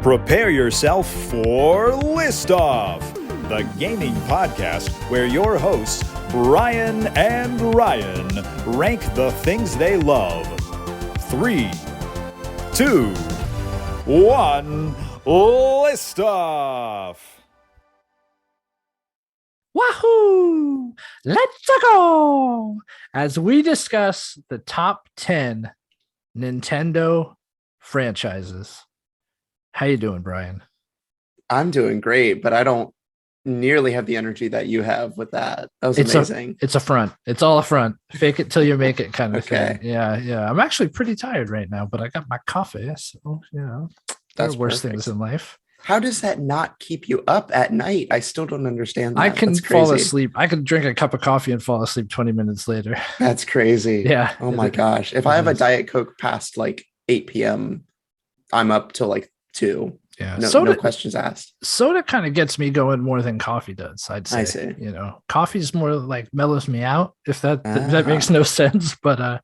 Prepare yourself for List Off, the gaming podcast where your hosts, Brian and Ryan, rank the things they love. 3, 2, 1, List Off! Wahoo! Let's go! As we discuss the top 10 Nintendo franchises. How you doing, Brian? I'm doing great, but I don't nearly have the energy that you have with that. That was amazing. It's a front. It's all a front. Fake it till you make it kind of Okay. thing. Yeah. I'm actually pretty tired right now, but I got my coffee. So, there are worse things in life. How does that not keep you up at night? I still don't understand that. I can That's fall crazy. asleep. I can drink a cup of coffee and fall asleep 20 minutes later. That's crazy. Yeah. Oh my gosh. If I have a Diet Coke past like 8 p.m., I'm up till like 2. Yeah. No questions asked. Soda kind of gets me going more than coffee does, I'd say. I see. Coffee's more like mellows me out, if that makes no sense. But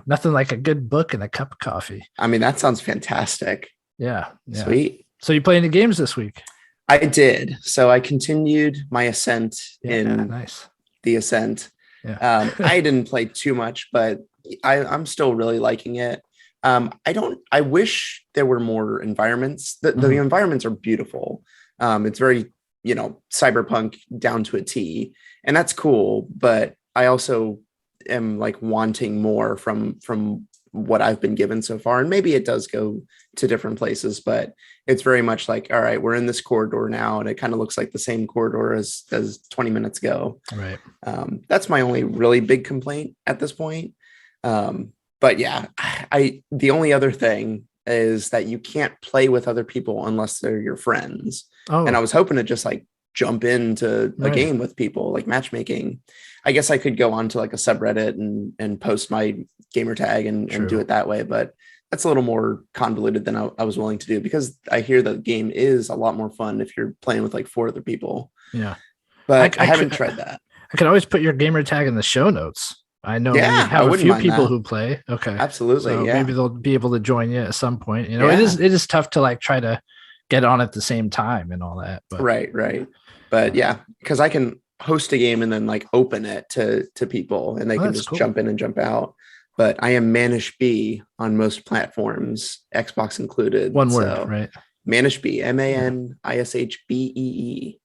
nothing like a good book and a cup of coffee. I mean, that sounds fantastic. Yeah. Sweet. So you playing the games this week? I did. So I continued my ascent nice. The Ascent. Yeah. I didn't play too much, but I'm still really liking it. I wish there were more environments. The environments are beautiful. It's very, cyberpunk down to a T, and that's cool. But I also am like wanting more from what I've been given so far. And maybe it does go to different places, but it's very much like, all right, we're in this corridor now. And it kind of looks like the same corridor as 20 minutes ago. Right. That's my only really big complaint at this point. But yeah, the only other thing is that you can't play with other people unless they're your friends. Oh. And I was hoping to just like jump into a game with people, like matchmaking. I guess I could go on to like a subreddit and post my Gamertag and do it that way. But that's a little more convoluted than I was willing to do, because I hear the game is a lot more fun if you're playing with like 4 other people. Yeah. But I haven't tried that. I could always put your Gamertag in the show notes. I know you have a few people who play. Okay. Absolutely. So yeah. maybe they'll be able to join you at some point. It is tough to like try to get on at the same time and all that. But. Right. But yeah, because I can host a game and then like open it to people and they can just jump in and jump out. But I am Manishbee on most platforms, Xbox included. One word, right? Manishbee, Manishbee.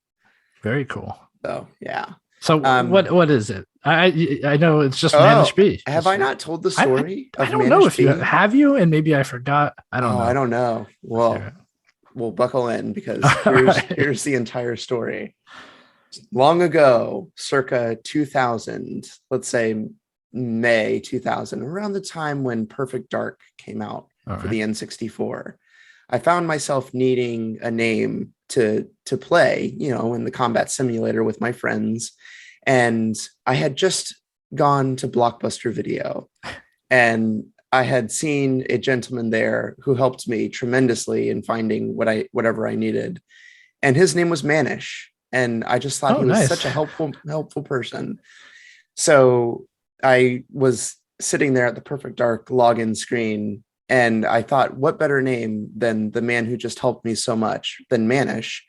Very cool. So yeah. So what is it? I know it's just Manishbee. Have I not told the story? I don't know if you have you, and maybe I forgot. I don't know. I don't know. Well, we'll buckle in because here's the entire story. Long ago, circa 2000, let's say May 2000, around the time when Perfect Dark came out for the N64, I found myself needing a name to play, in the combat simulator with my friends. And I had just gone to Blockbuster Video, and I had seen a gentleman there who helped me tremendously in finding whatever I needed. And his name was Manish. And I just thought he was such a helpful person. So I was sitting there at the Perfect Dark login screen, and I thought, what better name than the man who just helped me so much than Manish?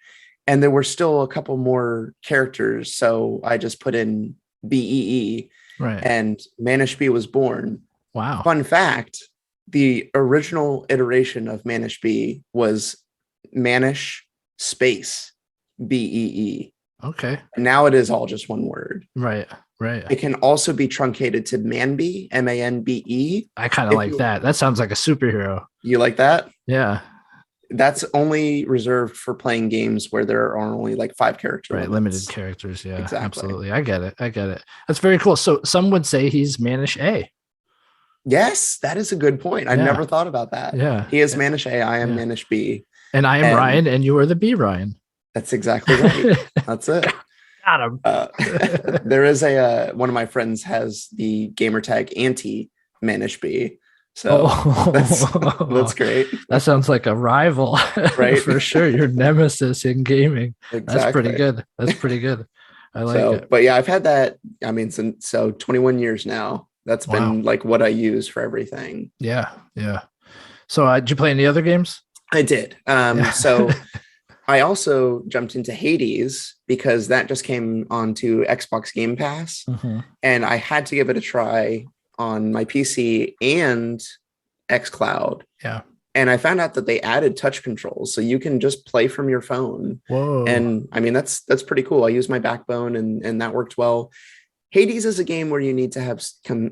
And there were still a couple more characters. So I just put in BEE, and Manishbee was born. Wow. Fun fact, the original iteration of Manishbee was Manish space BEE. Okay. Now it is all just one word. Right. It can also be truncated to Manbee, MANBE. I kind of like that. That sounds like a superhero. You like that? Yeah. That's only reserved for playing games where there are only like 5 characters. Right, limited characters. Yeah, exactly. Absolutely. I get it. That's very cool. So some would say he's Manish A. Yes, that is a good point. I never thought about that. Yeah. He is Manish A. I am Manish B. And I am Ryan, and you are the B Ryan. That's exactly right. That's it. Got him. There is one of my friends has the Gamertag anti Manishbee. So that's great. That sounds like a rival, right? For sure. Your nemesis in gaming. Exactly. That's pretty good. I like it. But yeah, I've had that. I mean, since 21 years now. That's been like what I use for everything. Yeah. So did you play any other games? I did. Yeah. So I also jumped into Hades because that just came onto Xbox Game Pass, Mhm. and I had to give it a try on my PC and xCloud. Yeah. And I found out that they added touch controls, so you can just play from your phone. Whoa. And I mean, that's pretty cool. I used my backbone, and that worked well. Hades is a game where you need to have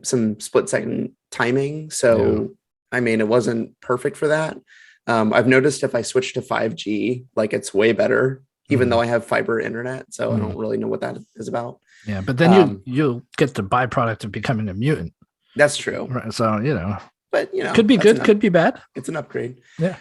some split second timing. So, I mean, it wasn't perfect for that. I've noticed if I switch to 5G, like it's way better, even though I have fiber internet. So I don't really know what that is about. Yeah, but then you'll get the byproduct of becoming a mutant. That's true. Right. So, but could be good, could be bad. It's an upgrade. Yeah.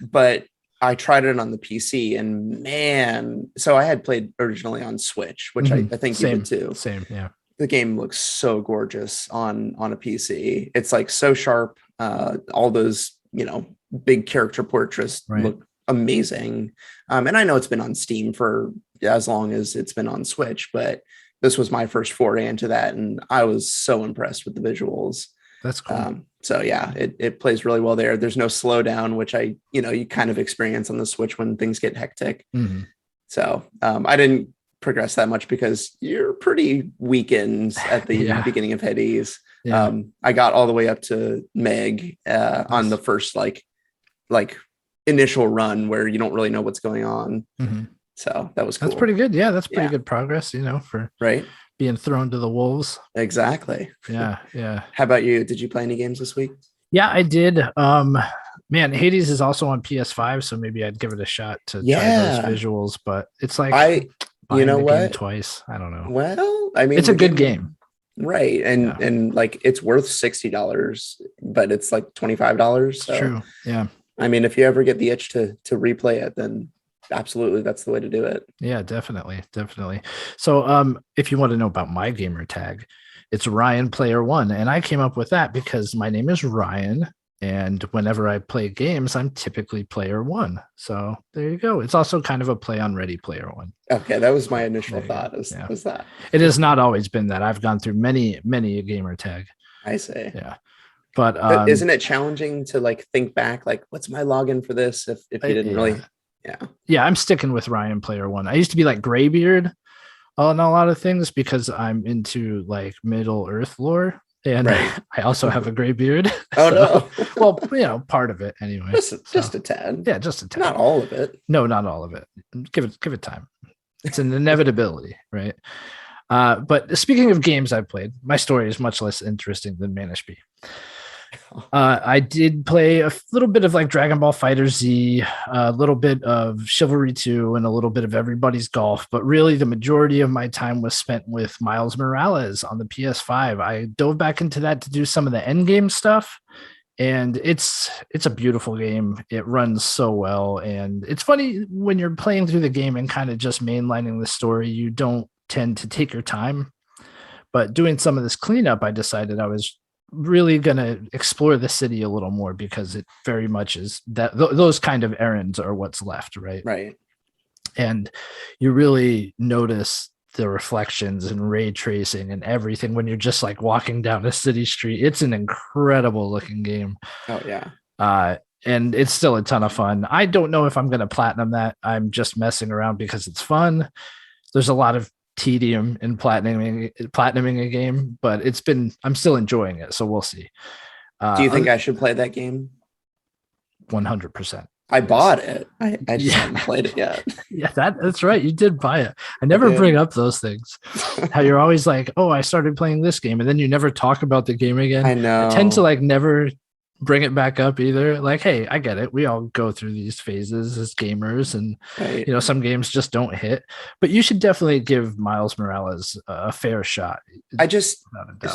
But I tried it on the PC, and man, so I had played originally on Switch, which I think you did too. Same, yeah. The game looks so gorgeous on a PC. It's like so sharp. All those, big character portraits look amazing. And I know it's been on Steam for as long as it's been on Switch, but this was my first foray into that, and I was so impressed with the visuals. That's cool. So yeah, it plays really well there. There's no slowdown, which you kind of experience on the Switch when things get hectic. So I didn't progress that much because you're pretty weakened at the beginning of Hades. Yeah. I got all the way up to Meg on the first like initial run where you don't really know what's going on. So that was cool. That's pretty good. Yeah, that's pretty good progress, for being thrown to the wolves. Exactly. Yeah. How about you? Did you play any games this week? Yeah, I did. Man, Hades is also on PS5, so maybe I'd give it a shot to try those visuals, but it's like you know what? Twice. I don't know. Well, I mean, it's a good game. Right. And like it's worth $60, but it's like $25. So, true. Yeah. I mean, if you ever get the itch to replay it, then absolutely that's the way to do it. Yeah, definitely. So if you want to know about my gamer tag, it's Ryan Player One. And I came up with that because my name is Ryan. And whenever I play games, I'm typically player one. So there you go. It's also kind of a play on Ready Player One. Okay, that was my initial thought. Was that? It has not always been that. I've gone through many a gamer tag. I see. Yeah. But isn't it challenging to like think back, like what's my login for this if you didn't really? Yeah, I'm sticking with Ryan Player One. I used to be like Graybeard on a lot of things because I'm into like Middle Earth lore. And I also have a gray beard. Oh, no. Well, part of it anyway. Just a tad. Yeah, just a tad. Not all of it. No, not all of it. Give it time. It's an inevitability, right? But speaking of games I've played, my story is much less interesting than Manishbee. I did play a little bit of like Dragon Ball Fighter Z, a little bit of Chivalry 2, and a little bit of Everybody's Golf. But really, the majority of my time was spent with Miles Morales on the PS5. I dove back into that to do some of the end game stuff, and it's a beautiful game. It runs so well, and it's funny when you're playing through the game and kind of just mainlining the story, you don't tend to take your time. But doing some of this cleanup, I decided I was really going to explore the city a little more because it very much is that those kind of errands are what's left, right? And you really notice the reflections and ray tracing and everything when you're just like walking down a city street. It's an incredible looking game. Oh yeah. And it's still a ton of fun. I don't know if I'm going to platinum that. I'm just messing around because it's fun. There's a lot of tedium in platinuming a game, but I'm still enjoying it, so we'll see. Do you think I should play that game? 100%. I bought it. I just haven't played it yet. Yeah, that's right. You did buy it. I never bring up those things. How you're always like, oh, I started playing this game, and then you never talk about the game again. I know. I tend to like never bring it back up either. Like, hey, I get it. We all go through these phases as gamers, and some games just don't hit. But you should definitely give Miles Morales a fair shot.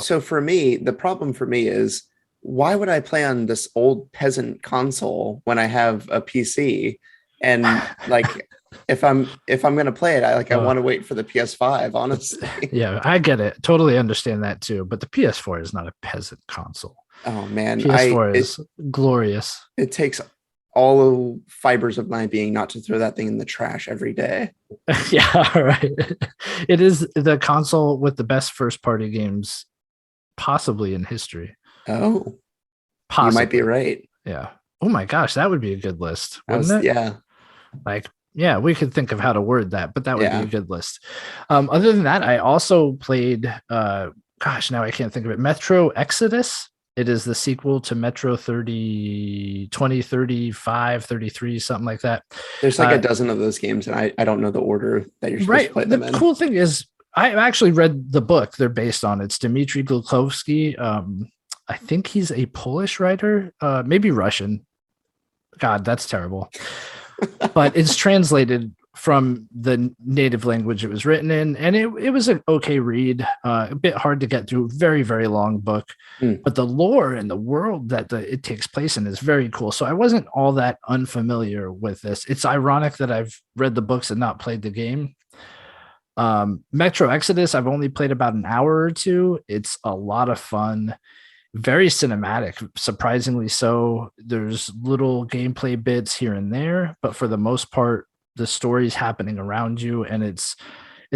So for me, the problem for me is, why would I play on this old peasant console when I have a PC? And like, if I'm gonna play it, I want to wait for the PS5. Honestly, yeah, I get it. Totally understand that too. But the PS4 is not a peasant console. Oh man, PS4 is glorious. It takes all fibers of my being not to throw that thing in the trash every day. Yeah, right. It is the console with the best first-party games possibly in history. Oh, possibly. You might be right. Yeah. Oh my gosh, that would be a good list, wouldn't it? Yeah. Like, yeah, we could think of how to word that, but that would be Yeah. a good list. Other than that, I also played, gosh, now I can't think of it. Metro Exodus. It is the sequel to Metro 30, 20, 35, 33, something like that. There's like a dozen of those games, and I don't know the order that you're supposed to play them in. The cool thing is, I actually read the book they're based on. It's Dmitry Glukowski. I think he's a Polish writer, maybe Russian. God, that's terrible. But it's translated from the native language it was written in, and it was an okay read, a bit hard to get through, very, very long book, but the lore and the world that it takes place in is very cool. So I wasn't all that unfamiliar with this. It's ironic that I've read the books and not played the game. Metro Exodus, I've only played about an hour or two. It's a lot of fun. Very cinematic, surprisingly so. There's little gameplay bits here and there, but for the most part, the story's happening around you, and it's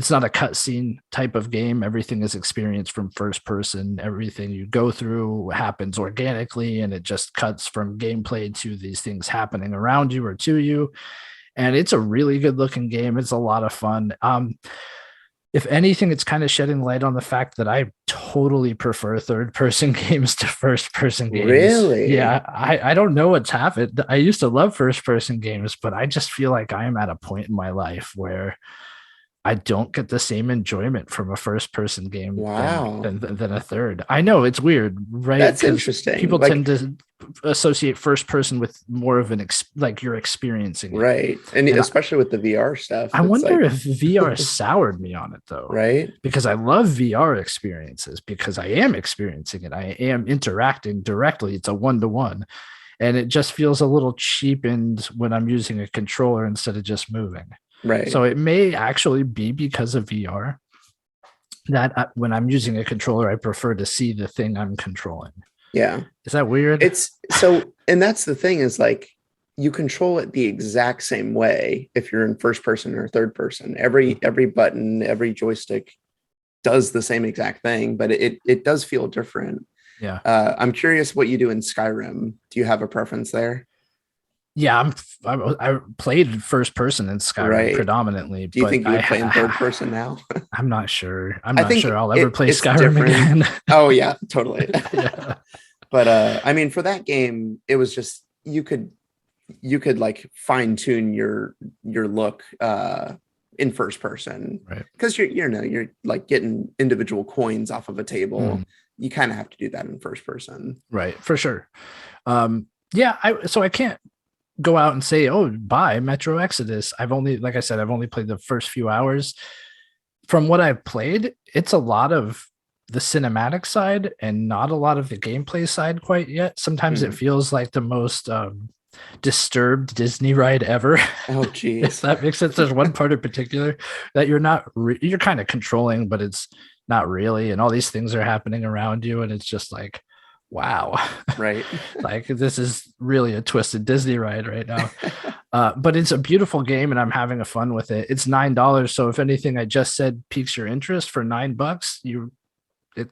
not a cutscene type of game. Everything is experienced from first person. Everything you go through happens organically, and it just cuts from gameplay to these things happening around you or to you. And it's a really good looking game. It's a lot of fun. If anything, it's kind of shedding light on the fact that I totally prefer third-person games to first-person games. Really? Yeah, I don't know what's happened. I used to love first-person games, but I just feel like I am at a point in my life where I don't get the same enjoyment from a first-person game than a third. I know it's weird, right? That's interesting. People tend to associate first person with more of an like you're experiencing it. Right, and especially with the VR stuff. I wonder if VR soured me on it though, right? Because I love VR experiences because I am experiencing it. I am interacting directly. It's a one-to-one, and it just feels a little cheapened when I'm using a controller instead of just moving. Right. So it may actually be because of VR that when I'm using a controller, I prefer to see the thing I'm controlling. Yeah. Is that weird? It's so, and that's the thing is like you control it the exact same way if you're in first person or third person. Every button, every joystick does the same exact thing, but it does feel different. Yeah. I'm curious what you do in Skyrim. Do you have a preference there? Yeah, I played first person in Skyrim predominantly. Do you think you would play in third person now? I'm not sure. I'm not sure I'll ever play Skyrim different. again. Oh yeah, totally. Yeah. But I mean, for that game, it was just you could like fine tune your look in first person, right? Because you're like getting individual coins off of a table. You kind of have to do that in first person, right? For sure. Yeah, so I can't go out and say, oh, buy Metro Exodus. Like I said, I've only played the first few hours. From what I've played, it's a lot of the cinematic side and not a lot of the gameplay side quite yet. Sometimes it feels like the most disturbed Disney ride ever. Oh, geez. If that makes sense. There's one part in particular that you're not, you're kind of controlling, but it's not really. And all these things are happening around you. And it's just like, wow. Right. Like this is really a twisted Disney ride right now. But it's a beautiful game and I'm having a fun with it. It's $9. So if anything I just said piques your interest for $9, it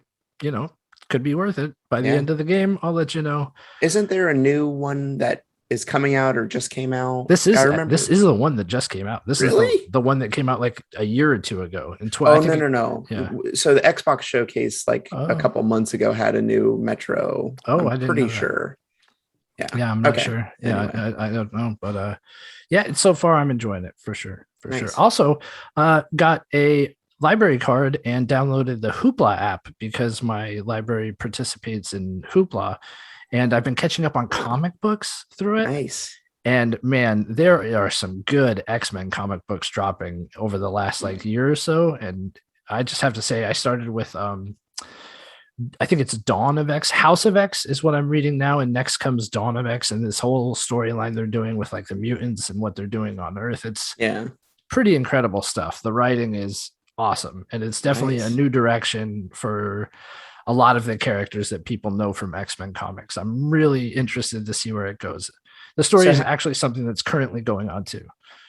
could be worth it. By the end of the game, I'll let you know. Isn't there a new one that is coming out or just came out? This is the one that just came out. This really? is the one that came out like a year or two ago. No. Yeah. So the Xbox showcase a couple months ago had a new Metro. I'm pretty sure. Yeah, I'm not sure. Yeah, anyway. I don't know, but so far I'm enjoying it for sure. Sure. Also, got a library card and downloaded the Hoopla app because my library participates in Hoopla. And I've been catching up on comic books through it. Nice. And man, there are some good X-Men comic books dropping over the last year or so. And I just have to say, I started with, I think it's Dawn of X, House of X is what I'm reading now. And next comes Dawn of X and this whole storyline they're doing with the mutants and what they're doing on Earth. It's pretty incredible stuff. The writing is awesome. And it's definitely a new direction for a lot of the characters that people know from X-Men comics. I'm really interested to see where it goes. The story is actually something that's currently going on too.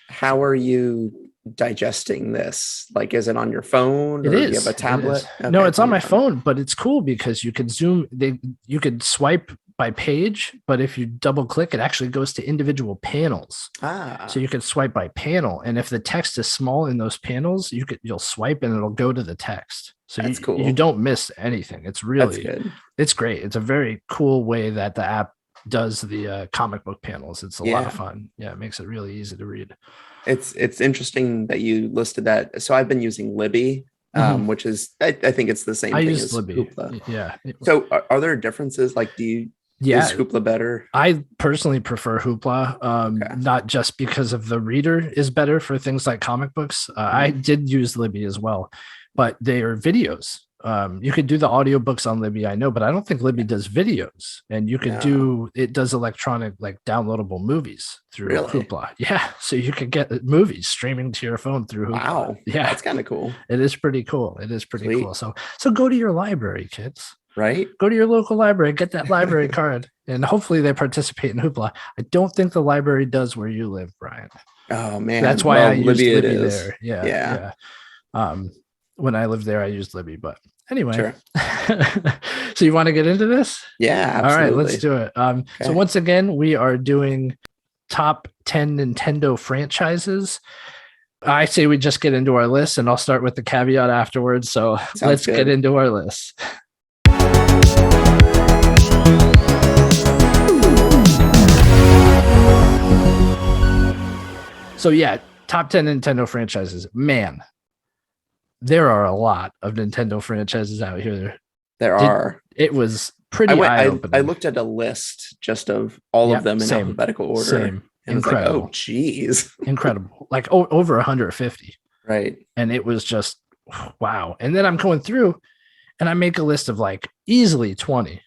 How are you digesting this? Like, is it on your phone? It is. Do you have a tablet? Okay, no, it's on my phone, but it's cool because you can zoom. You could swipe by page, but if you double click, it actually goes to individual panels. So you can swipe by panel, and if the text is small in those panels, you'll swipe and it'll go to the text. So that's cool. You don't miss anything. It's really good. It's great. It's a very cool way that the app does the comic book panels. It's a lot of fun. Yeah, it makes it really easy to read. It's interesting that you listed that. So I've been using Libby, which is I think it's the same thing as Libby. Hoopla. Yeah. So are there differences? Like, is Hoopla better? I personally prefer Hoopla, not just because of the reader is better for things like comic books. I did use Libby as well, but they are videos. You could do the audiobooks on Libby, I know, but I don't think Libby does videos. And you could it does electronic, like downloadable movies through Hoopla. Yeah. So you could get movies streaming to your phone through Hoopla. Wow. Yeah. That's kind of cool. It is pretty cool. Cool. So go to your library, kids. Right. Go to your local library, get that library card, and hopefully they participate in Hoopla. I don't think the library does where you live, Brian. Oh man. That's why I used Libby there. Yeah. When I lived there, I used Libby, but anyway. Sure. So you want to get into this? Yeah, absolutely. All right, let's do it. So once again, we are doing top 10 Nintendo franchises. I say we just get into our list, and I'll start with the caveat afterwards. So let's get into our list. So yeah, top 10 Nintendo franchises. Man, there are a lot of Nintendo franchises out here. It was pretty eye-opening. I looked at a list just of all of them in alphabetical order. Same. And incredible. Like, oh, geez. Incredible. Like over 150. Right. And it was just, wow. And then I'm going through and I make a list of like easily 20.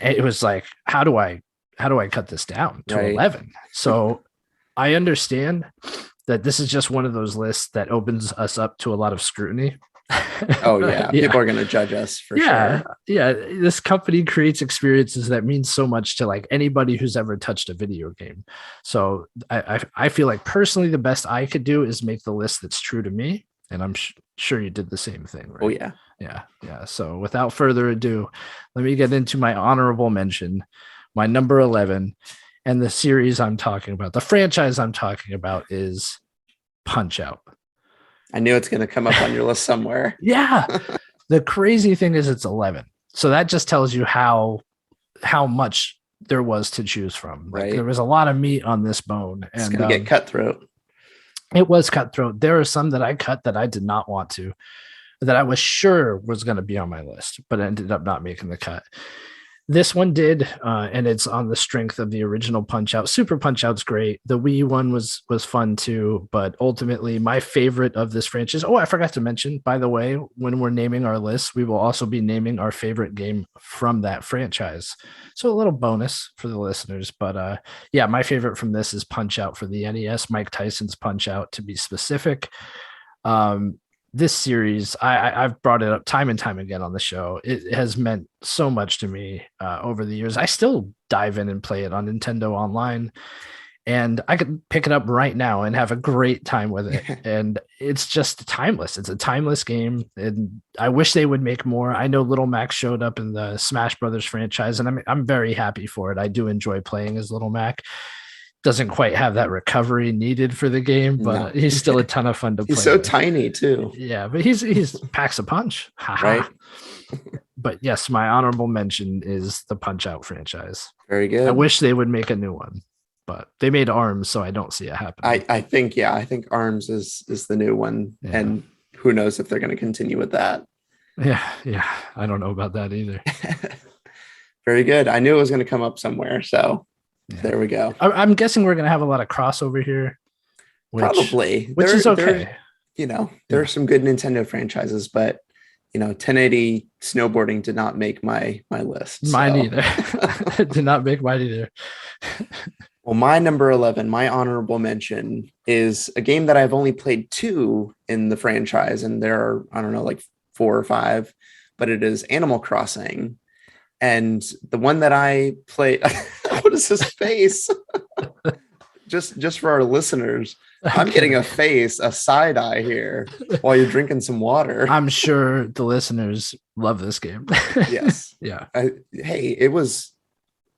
It was like, how do I cut this down to 11? So I understand that this is just one of those lists that opens us up to a lot of scrutiny. Oh yeah. People are going to judge us for sure. Yeah. This company creates experiences that mean so much to like anybody who's ever touched a video game. So I feel like personally the best I could do is make the list that's true to me. And I'm sure you did the same thing, right? Oh yeah. Yeah. So without further ado, let me get into my honorable mention, my number 11. And the series I'm talking about, the franchise I'm talking about is Punch-Out. I knew it's going to come up on your list somewhere. Yeah. The crazy thing is it's 11. So that just tells you how much there was to choose from. Like, there was a lot of meat on this bone. And it's going to get cutthroat. It was cutthroat. There are some that I cut that I did not want to, that I was sure was going to be on my list, but ended up not making the cut. This one did, and it's on the strength of the original Punch-Out. Super Punch-Out's great. The Wii one was fun too, but ultimately my favorite of this franchise. Oh, I forgot to mention, by the way, when we're naming our list, we will also be naming our favorite game from that franchise. So a little bonus for the listeners, but yeah, my favorite from this is Punch-Out for the NES, Mike Tyson's Punch-Out to be specific. This series, I've brought it up time and time again on the show. It has meant so much to me over the years. I still dive in and play it on Nintendo Online, and I could pick it up right now and have a great time with it. And it's just timeless. It's a timeless game, and I wish they would make more. I know Little Mac showed up in the Smash Brothers franchise, and I'm very happy for it. I do enjoy playing as Little Mac. Doesn't quite have that recovery needed for the game, but he's still a ton of fun to play. He's so tiny too. Yeah, but he's packs a punch. Right. But yes, my honorable mention is the Punch-Out franchise. Very good. I wish they would make a new one, but they made ARMS, so I don't see it happening. I think ARMS is the new one, and who knows if they're going to continue with that. Yeah, I don't know about that either. Very good. I knew it was going to come up somewhere, so. Yeah. There we go. I'm guessing we're going to have a lot of crossover here. Probably. Which is okay. There are some good Nintendo franchises, but 1080 snowboarding did not make my list. Mine either. Did not make mine either. Well, my number 11, my honorable mention, is a game that I've only played 2 in the franchise, and there are, I don't know, like 4 or 5, but it is Animal Crossing. And the one that I played, what is his face? just for our listeners, I'm getting a side eye here while you're drinking some water. I'm sure the listeners love this game. Yes. Yeah. Hey, it was,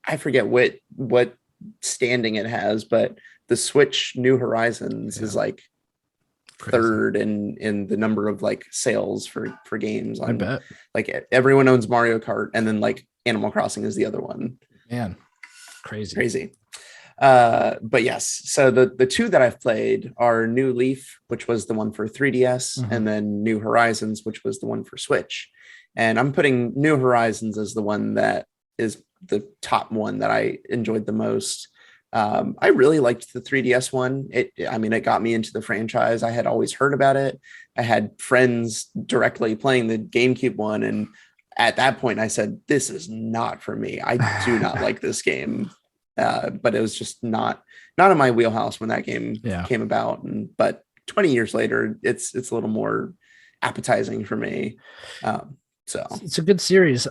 I forget what standing it has, but the Switch New Horizons is like Crazy. third in the number of like sales for games. I bet. Like everyone owns Mario Kart, and then like Animal Crossing is the other one. Man, crazy. But yes, so the two that I've played are New Leaf, which was the one for 3DS, and then New Horizons, which was the one for Switch. And I'm putting New Horizons as the one that is the top one that I enjoyed the most. I really liked the 3DS one. It got me into the franchise. I had always heard about it. I had friends directly playing the GameCube one, and at that point I said, this is not for me. I do not like this game. But it was just not in my wheelhouse when that game came about. But 20 years later, it's a little more appetizing for me. So it's a good series.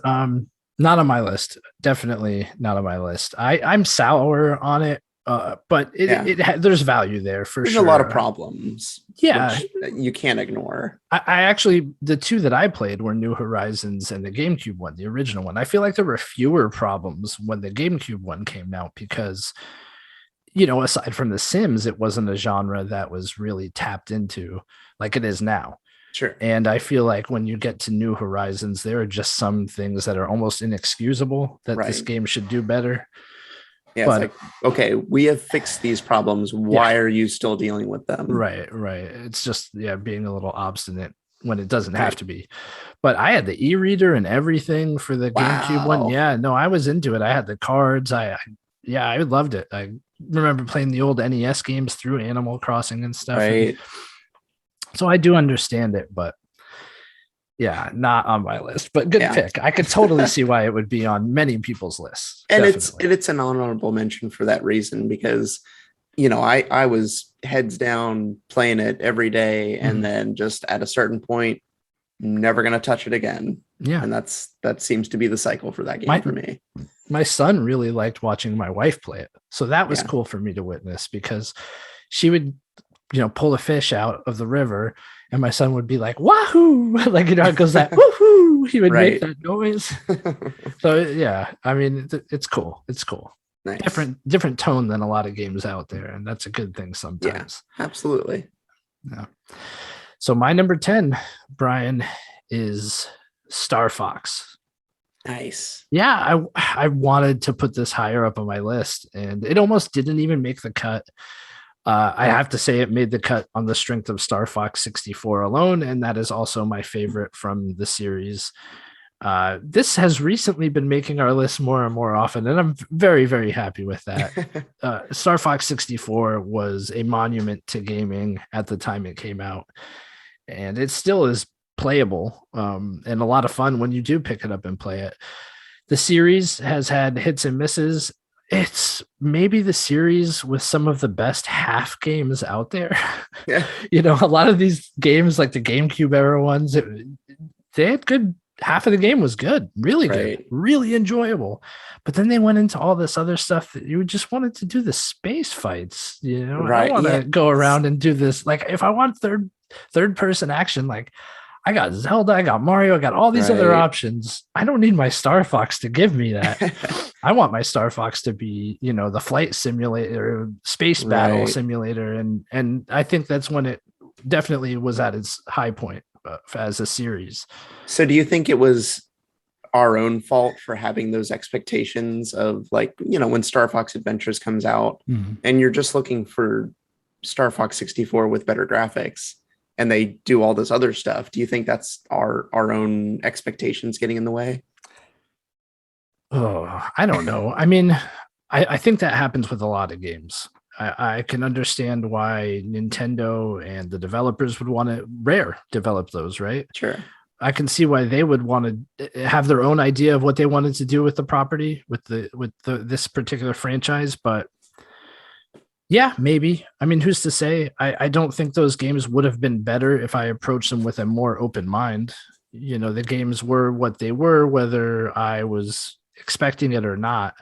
Not on my list. Definitely not on my list. I'm sour on it, but there's value there for there's sure. a lot of problems. Yeah, which you can't ignore. I actually, the two that I played were New Horizons and the GameCube one, the original one. I feel like there were fewer problems when the GameCube one came out because, aside from The Sims, it wasn't a genre that was really tapped into like it is now. Sure. And I feel like when you get to New Horizons, there are just some things that are almost inexcusable that this game should do better. Yeah, but, it's like, okay, we have fixed these problems. Why are you still dealing with them? Right. It's just, being a little obstinate when it doesn't have to be. But I had the e-reader and everything for the GameCube one. Yeah, no, I was into it. I had the cards. I loved it. I remember playing the old NES games through Animal Crossing and stuff. Right. So I do understand it, but not on my list, but good pick. I could totally see why it would be on many people's lists. And it's an honorable mention for that reason, because, I was heads down playing it every day. And then just at a certain point, never going to touch it again. Yeah. And that seems to be the cycle for that game for me. My son really liked watching my wife play it. So that was cool for me to witness, because she would, pull a fish out of the river and my son would be like, wahoo! Like, it goes that woohoo! He would make that noise. So it's cool. It's cool. Nice. Different tone than a lot of games out there. And that's a good thing sometimes. Yeah, absolutely. Yeah. So my number 10, Brian, is Star Fox. Nice. Yeah, I wanted to put this higher up on my list, and it almost didn't even make the cut. I have to say it made the cut on the strength of Star Fox 64 alone, and that is also my favorite from the series. This has recently been making our list more and more often, and I'm very, very happy with that. Star Fox 64 was a monument to gaming at the time it came out, and it still is playable and a lot of fun when you do pick it up and play it. The series has had hits and misses. It's maybe the series with some of the best half games out there. Yeah. A lot of these games, like the GameCube era ones, they had good. Half of the game was good, really good, really enjoyable. But then they went into all this other stuff that you just wanted to do the space fights. I want to go around and do this. Like, if I want third person action, like, I got Zelda, I got Mario, I got all these other options. I don't need my Star Fox to give me that. I want my Star Fox to be, the flight simulator, space battle simulator. And I think that's when it definitely was at its high point as a series. So do you think it was our own fault for having those expectations of, like, when Star Fox Adventures comes out and you're just looking for Star Fox 64 with better graphics, and they do all this other stuff? Do you think that's our own expectations getting in the way? Oh, I don't know. I mean, I think that happens with a lot of games. I can understand why Nintendo and the developers would want to develop those, right? Sure. I can see why they would want to have their own idea of what they wanted to do with the property, with this particular franchise, but yeah, maybe. I mean, who's to say? I don't think those games would have been better if I approached them with a more open mind. The games were what they were, whether I was expecting it or not.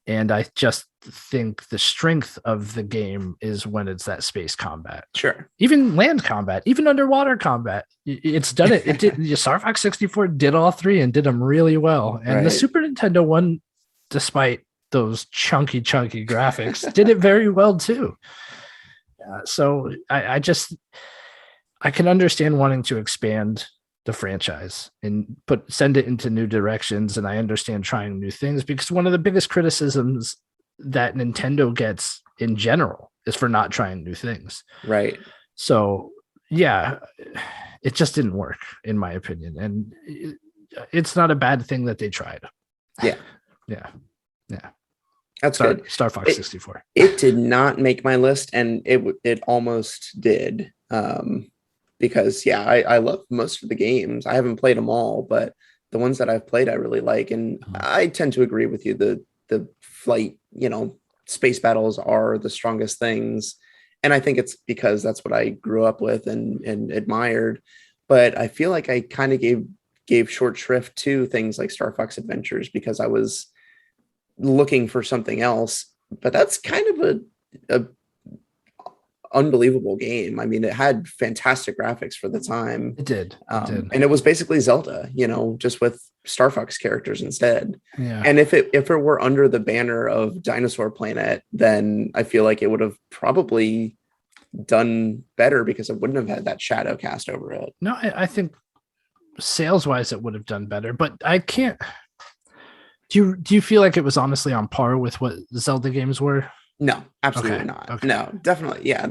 And I just think the strength of the game is when it's that space combat. Sure. Even land combat, even underwater combat. It's done it. It did. Star Fox 64 did all three and did them really well. And the Super Nintendo one, despite those chunky graphics, did it very well too. So I can understand wanting to expand the franchise and send it into new directions. And I understand trying new things, because one of the biggest criticisms that Nintendo gets in general is for not trying new things. Right. So yeah, it just didn't work in my opinion. And it's not a bad thing that they tried. Yeah. That's good. Star Fox 64. It did not make my list, and it almost did. Because I love most of the games. I haven't played them all, but the ones that I've played I really like. And I tend to agree with you. The flight, space battles are the strongest things. And I think it's because that's what I grew up with and admired. But I feel like I kind of gave short shrift to things like Star Fox Adventures because I was looking for something else. But that's kind of a unbelievable game. I mean, it had fantastic graphics for the time. It did. And it was basically Zelda, just with Star Fox characters instead. Yeah. And if it were under the banner of Dinosaur Planet, then I feel like it would have probably done better because it wouldn't have had that shadow cast over it. No, I think sales wise it would have done better, but I can't. Do you feel like it was honestly on par with what Zelda games were? No, absolutely not. Okay. No, definitely. Yeah,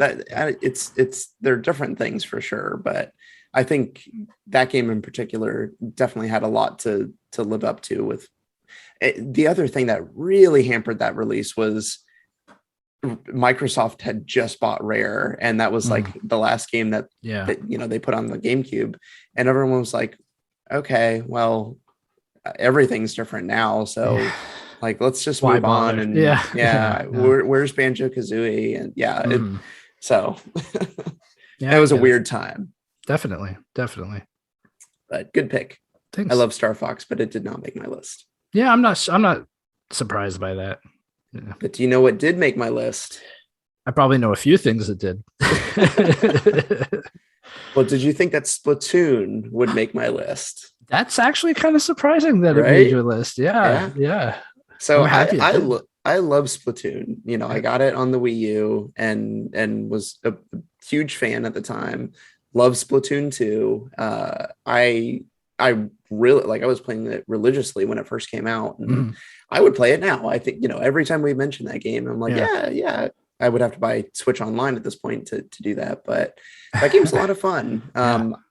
they're different things for sure. But I think that game in particular definitely had a lot to live up to. With the other thing that really hampered that release was Microsoft had just bought Rare, and that was like the last game that they put on the GameCube, and everyone was like, okay, well, everything's different now, so. Like, let's just move on. And where's Banjo-Kazooie? And so it was a weird time. Definitely. But good pick. Thanks. I love Star Fox, but it did not make my list. Yeah, I'm not surprised by that. Yeah. But do you know what did make my list? I probably know a few things that did. Well, did you think that Splatoon would make my list? That's actually kind of surprising that it made your list. Yeah. So I love Splatoon. I got it on the Wii U and was a huge fan at the time. Love Splatoon 2. I really I was playing it religiously when it first came out, and I would play it now. I think every time we mention that game, I'm like, yeah. I would have to buy Switch Online at this point to do that, but that game's a lot of fun.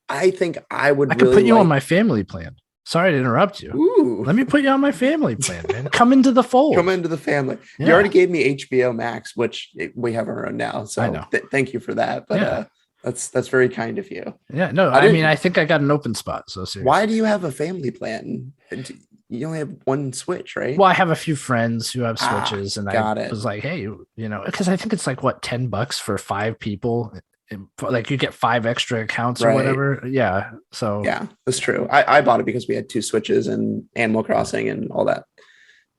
I think I could put you on my family plan. Sorry to interrupt you. Ooh. Let me put you on my family plan, man. Come into the fold. Come into the family. Yeah. You already gave me HBO Max, which we have our own now. So I know. Thank you for that. But that's very kind of you. Yeah, no, I mean, I think I got an open spot. So seriously. Why do you have a family plan? You only have one Switch, right? Well, I have a few friends who have Switches, and I was like, hey, because I think it's like what, $10 for 5 people. Like you get 5 extra accounts or whatever. Yeah. So yeah, that's true. I bought it because we had 2 Switches and Animal Crossing and all that.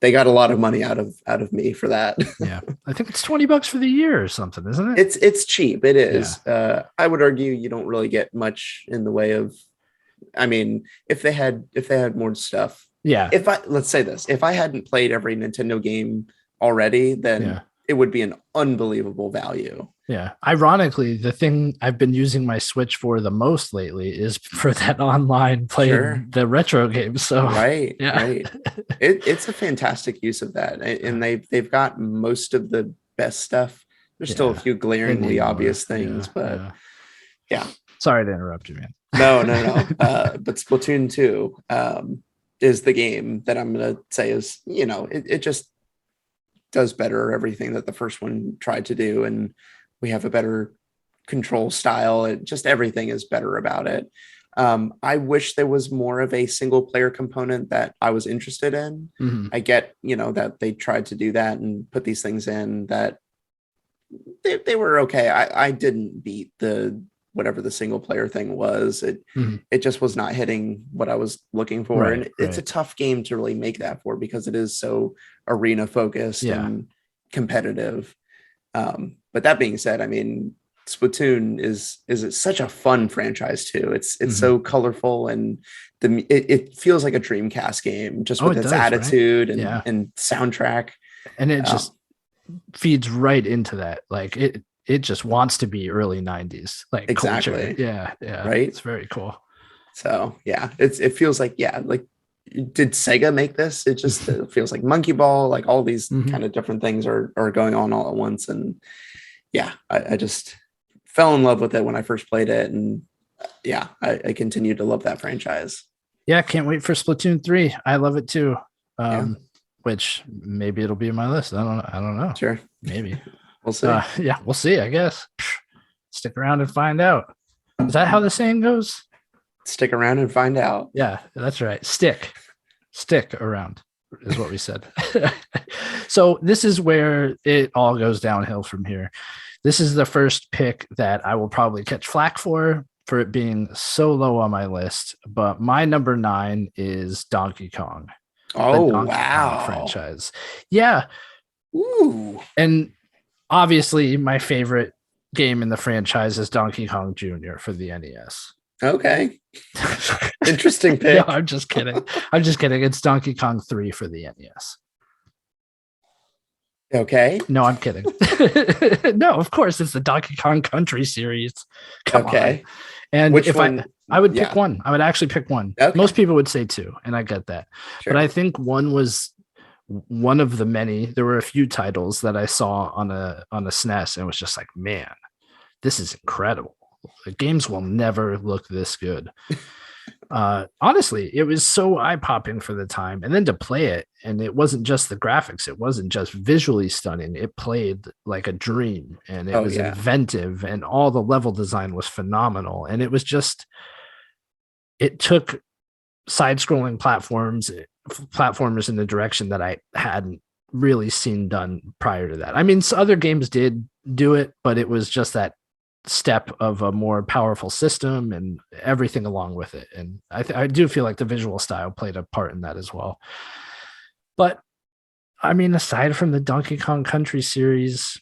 They got a lot of money out of me for that. Yeah. I think it's $20 for the year or something, isn't it? It's cheap. It is. Yeah. I would argue you don't really get much in the way of, I mean, if they had more stuff. Yeah. Let's say this, if I hadn't played every Nintendo game already, then it would be an unbelievable value. Yeah. Ironically, the thing I've been using my Switch for the most lately is for that online playing the retro games. So right. It's a fantastic use of that. And they've got most of the best stuff. There's still a few glaringly obvious things, but Sorry to interrupt you, man. No. But Splatoon 2 is the game that I'm going to say is, it just does better everything that the first one tried to do. And we have a better control style. Everything is better about it. I wish there was more of a single player component that I was interested in. Mm-hmm. I get, that they tried to do that and put these things in that they were okay. I didn't beat whatever the single player thing was. It just was not hitting what I was looking for. Right, and it's a tough game to really make that for because it is so arena focused. And competitive. But that being said, I mean, Splatoon is such a fun franchise too. It's so colorful, and it feels like a Dreamcast game just with its attitude and soundtrack. And it just feeds right into that. Like it just wants to be early 90s, like exactly. culture. Yeah. Right. It's very cool. So yeah, it feels like, like, did Sega make this? It just feels like Monkey Ball, like all these kind of different things are going on all at once. And yeah, I just fell in love with it when I first played it. And yeah, I continue to love that franchise. Yeah, can't wait for Splatoon 3. I love it too. Which maybe it'll be in my list. I don't know. Sure. Maybe. We'll see. Yeah, we'll see, I guess. Stick around and find out. Is that how the saying goes? Stick around and find out. Yeah, that's right. Stick around is what we said. So this is where it all goes downhill from here. This is the first pick that I will probably catch flack for it being so low on my list. But my number 9 is Donkey Kong. Oh, Donkey wow. Kong franchise. Yeah. Ooh. And obviously my favorite game in the franchise is Donkey Kong Jr. for the NES. Okay. Interesting pick. No, I'm just kidding. It's Donkey Kong 3 for the NES. Okay. No, I'm kidding. No, of course it's the Donkey Kong Country series. Come on. And which if one? I would pick one. I would actually pick one. Okay. Most people would say 2, and I get that. Sure. But I think 1 was one of the many. There were a few titles that I saw on a SNES and was just like, man, this is incredible. The games will never look this good. Honestly, it was so eye-popping for the time, and then to play it, and it wasn't just the graphics, it wasn't just visually stunning, it played like a dream, and it was inventive, and all the level design was phenomenal, and it was just, it took side-scrolling platformers in the direction that I hadn't really seen done prior to that. I mean, other games did do it, but it was just that step of a more powerful system and everything along with it. And I do feel like the visual style played a part in that as well. But I mean, aside from the Donkey Kong Country series,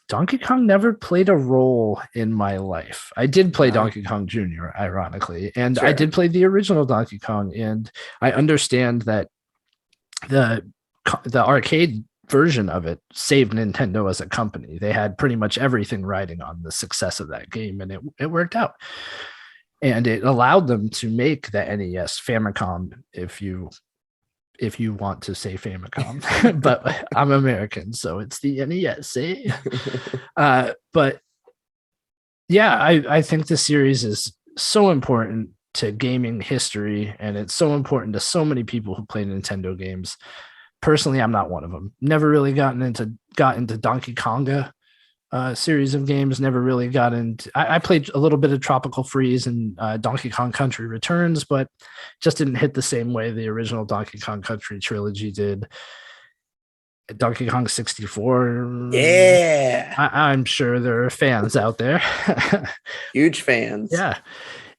Donkey Kong never played a role in my life. I did play Donkey Kong Jr., ironically, and I did play the original Donkey Kong, and I understand that the arcade version of it saved Nintendo as a company. They had pretty much everything riding on the success of that game, and it worked out. And it allowed them to make the NES Famicom, if you want to say Famicom, but I'm American, so it's the NES. But yeah, I think the series is so important to gaming history, and it's so important to so many people who play Nintendo games. Personally, I'm not one of them. Never really got into Donkey Konga series of games. Never really got into. I played a little bit of Tropical Freeze and Donkey Kong Country Returns, but just didn't hit the same way the original Donkey Kong Country trilogy did. Donkey Kong 64. Yeah, I'm sure there are fans out there. Huge fans. Yeah,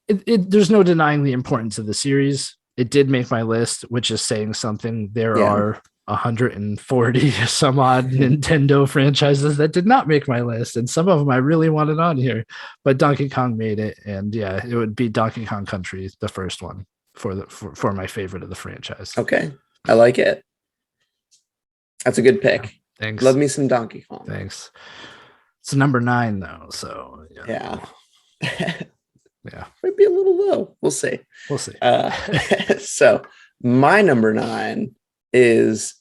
there's no denying the importance of the series. It did make my list, which is saying something. There are 140 some odd Nintendo franchises that did not make my list, and some of them I really wanted on here, but Donkey Kong made it. And yeah, it would be Donkey Kong Country, the first one for my favorite of the franchise. Okay, I like it. That's a good pick. Yeah, thanks. Love me some Donkey Kong. Thanks. It's number 9 though, so yeah. Yeah, might be a little low. We'll see. So my number 9 is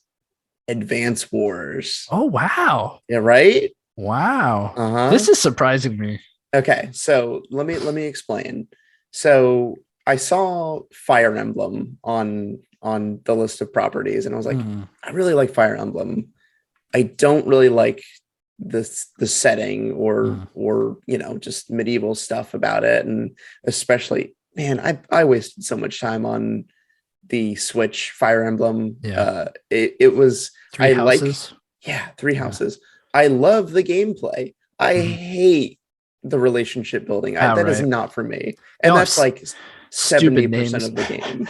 Advance Wars. Oh wow! Yeah, right. Wow. This is surprising me. Okay, so let me explain. So I saw Fire Emblem on the list of properties, and I was like, I really like Fire Emblem. I don't really like the setting or just medieval stuff about it, and especially, man, I wasted so much time on the Switch Fire Emblem. It was Three Houses. Three Houses. I love the gameplay. I hate the relationship building. That is not for me, and that's like 70% of the game.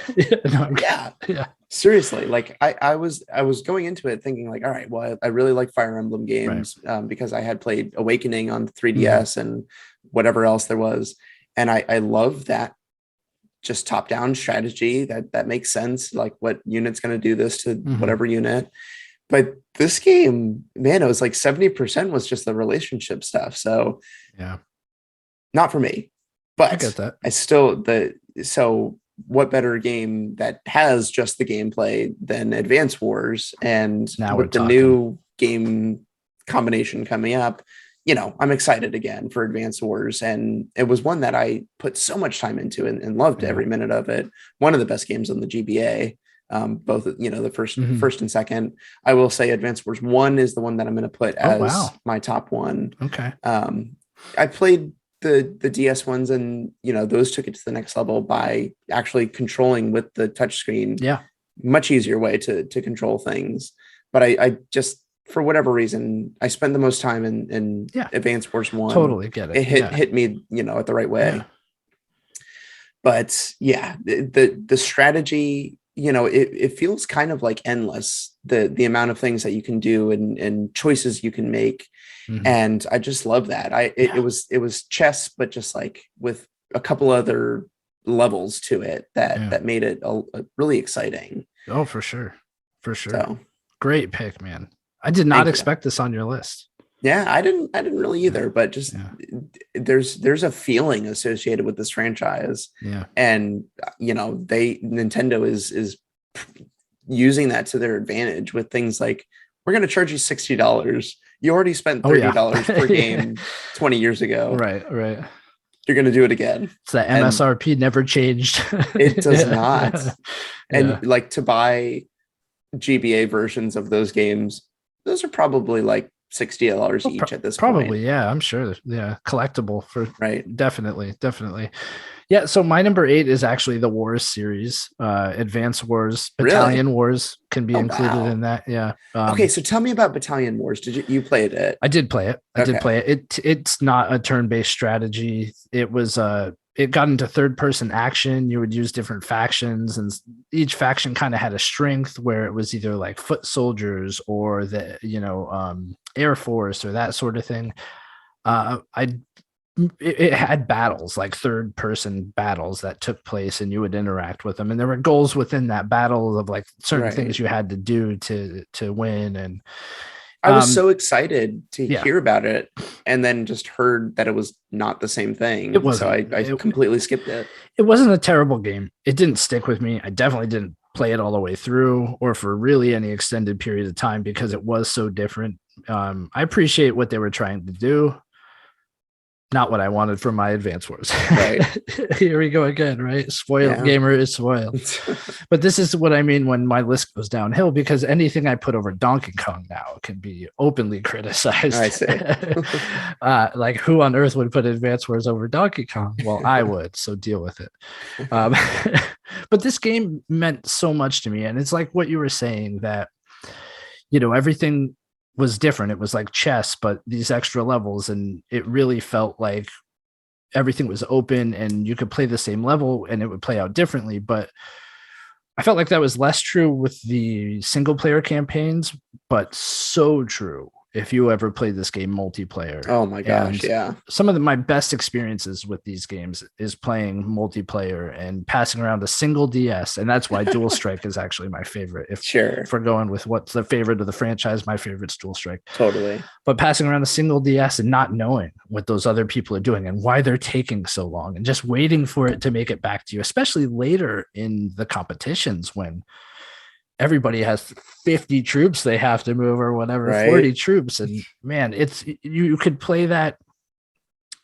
Seriously, like I was going into it thinking like, all right, well, I really like Fire Emblem games, because I had played Awakening on the 3DS and whatever else there was, and I love that just top down strategy that makes sense. Like, what unit's going to do this to whatever unit. But this game, man, it was like 70% was just the relationship stuff. So Yeah, not for me, I but get that. so what better game that has just the gameplay than Advance Wars? And Now we're with the talking. new game combination coming up, I'm excited again for Advance Wars. And it was one that I put so much time into and loved every minute of it. One of the best games on the GBA. Both, the first and second. I will say Advance Wars 1 is the one that I'm going to put as my top one. Okay. I played the DS ones, and those took it to the next level by actually controlling with the touchscreen. Yeah, much easier way to control things. But I just, for whatever reason, I spent the most time in Advance Wars 1. Totally get it. It hit me, at the right way. Yeah. But yeah, the strategy, it feels kind of like endless, the amount of things that you can do and choices you can make. And I just love that. It was chess, but just like with a couple other levels to it that made it a really exciting. Oh, for sure. So, great pick, man. I did not expect this on your list. Yeah, I didn't really either, but just there's a feeling associated with this franchise. Yeah. And Nintendo is using that to their advantage with things like, we're going to charge you $60. You already spent $30 per game 20 years ago. Right. You're going to do it again. So that MSRP never changed. It does not. And like, to buy GBA versions of those games, those are probably like $60 each at this point. Probably, yeah, I'm sure. Yeah, collectible for definitely. Yeah, so my number 8 is actually the Wars series. Advance Wars, Battalion Wars can be included in that. Yeah. Okay, so tell me about Battalion Wars. Did you played it? I did play it. It's not a turn-based strategy. It was it got into third-person action. You would use different factions, and each faction kind of had a strength where it was either like foot soldiers or the Air Force or that sort of thing. It had battles, like third-person battles that took place, and you would interact with them. And there were goals within that battle of like certain things you had to do to win. And I was so excited to hear about it, and then just heard that it was not the same thing. It wasn't. So I completely skipped it. It wasn't a terrible game. It didn't stick with me. I definitely didn't play it all the way through or for really any extended period of time because it was so different. I appreciate what they were trying to do. Not what I wanted from my Advance Wars. Right. Here we go again, right? Spoiled gamer is spoiled. But this is what I mean when my list goes downhill, because anything I put over Donkey Kong now can be openly criticized. I see. Like, who on earth would put Advance Wars over Donkey Kong? Well, I would, so deal with it. But this game meant so much to me. And it's like what you were saying, that, everything was different. It was like chess, but these extra levels, and it really felt like everything was open and you could play the same level and it would play out differently. But I felt like that was less true with the single player campaigns, but so true if you ever played this game multiplayer. Oh my gosh. Some of my best experiences with these games is playing multiplayer and passing around a single DS. And that's why Dual Strike is actually my favorite. If we're going with what's the favorite of the franchise, my favorite's Dual Strike. Totally. But passing around a single DS and not knowing what those other people are doing and why they're taking so long and just waiting for it to make it back to you, especially later in the competitions when everybody has 50 troops they have to move or whatever, 40 troops. And man, it's, you could play that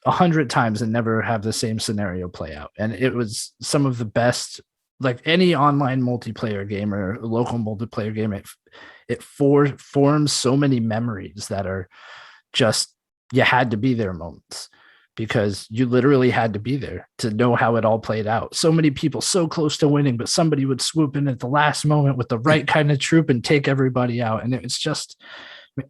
100 times and never have the same scenario play out. And it was some of the best, like any online multiplayer game or local multiplayer game, it forms so many memories that are just, you had to be there moments, because you literally had to be there to know how it all played out. So many people so close to winning, but somebody would swoop in at the last moment with the right kind of troop and take everybody out. And it's just,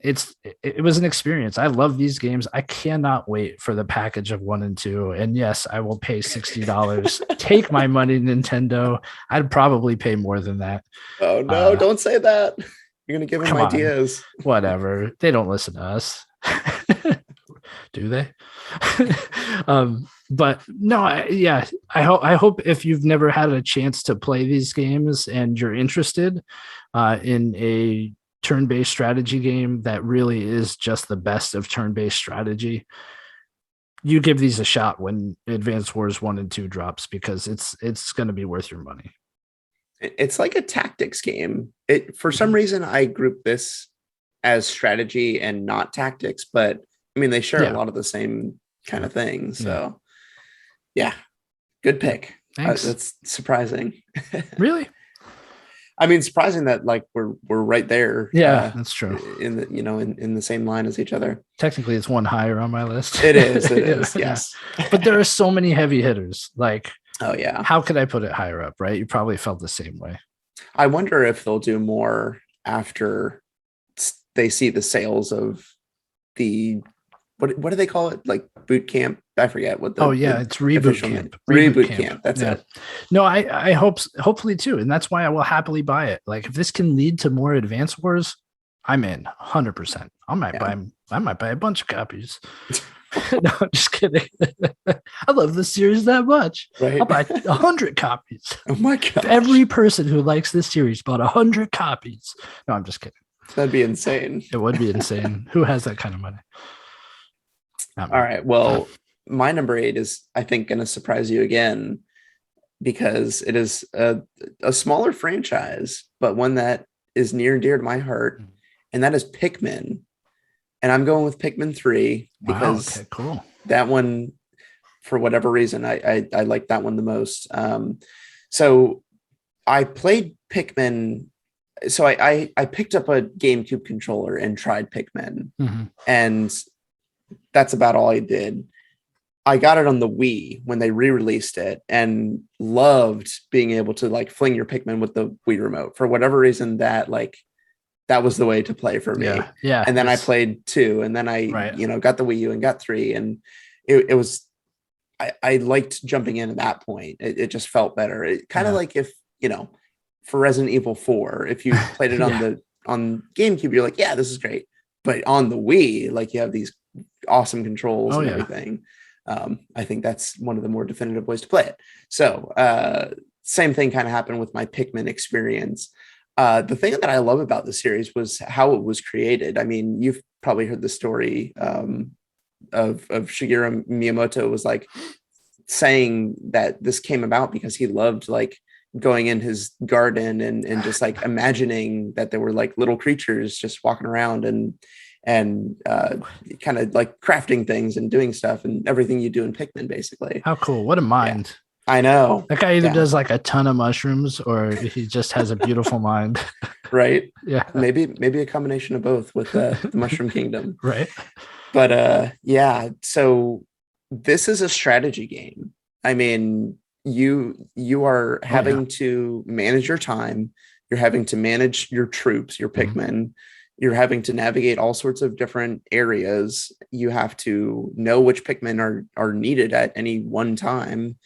it was an experience. I love these games. I cannot wait for the package of 1 and 2. And yes, I will pay $60. Take my money, Nintendo. I'd probably pay more than that. Oh no, don't say that. You're gonna give them ideas. Whatever. They don't listen to us. Do they? But no, I hope if you've never had a chance to play these games and you're interested in a turn-based strategy game that really is just the best of turn-based strategy, you give these a shot when Advance Wars 1 and 2 drops, because it's going to be worth your money. It's like a tactics game. For some reason, I group this as strategy and not tactics, but I mean, they share a lot of the same kind of things. So yeah, good pick. That's surprising. Really? I mean, surprising that like we're right there. Yeah, that's true. In the in the same line as each other. Technically, it's one higher on my list. It is. It is. Yes. But there are so many heavy hitters. Like, oh yeah. How could I put it higher up? Right? You probably felt the same way. I wonder if they'll do more after they see the sales of the what do they call it? Like boot camp? I forget what the it's reboot camp. Reboot camp. That's it. No, I hopefully too, and that's why I will happily buy it. Like if this can lead to more Advance Wars, I'm in 100%. I might buy a bunch of copies. No, I'm just kidding. I love this series that much. Right? I'll buy 100 copies. Oh my god! Every person who likes this series bought 100 copies. No, I'm just kidding. That'd be insane. It would be insane. Who has that kind of money? All right. Well, my number 8 is, I think, going to surprise you again, because it is a smaller franchise, but one that is near and dear to my heart, and that is Pikmin. And I'm going with Pikmin 3 because cool. That one, for whatever reason, I like that one the most. So I played Pikmin. So I picked up a GameCube controller and tried Pikmin, and that's about all I did. I got it on the Wii when they re-released it and loved being able to like fling your Pikmin with the Wii remote. For whatever reason, that was the way to play for me. Yeah. And then I played 2, and then I got the Wii U and got 3, and it was I liked jumping in at that point. It just felt better. It kind of like if for Resident Evil 4, if you played it on GameCube, you're like, yeah, this is great. But on the Wii, like you have these awesome controls and everything. I think that's one of the more definitive ways to play it. So same thing kind of happened with my Pikmin experience. The thing that I love about the series was how it was created. I mean, you've probably heard the story of Shigeru Miyamoto was like saying that this came about because he loved like going in his garden and just like imagining that there were like little creatures just walking around and kind of like crafting things and doing stuff and everything you do in Pikmin, basically. How cool. What a mind. Yeah. I know. That guy either does like a ton of mushrooms or he just has a beautiful mind. Right. Yeah. Maybe a combination of both with the Mushroom Kingdom. Right. But so this is a strategy game. I mean, you are having to manage your time. You're having to manage your troops, your Pikmin. You're having to navigate all sorts of different areas. You have to know which Pikmin are needed at any one time,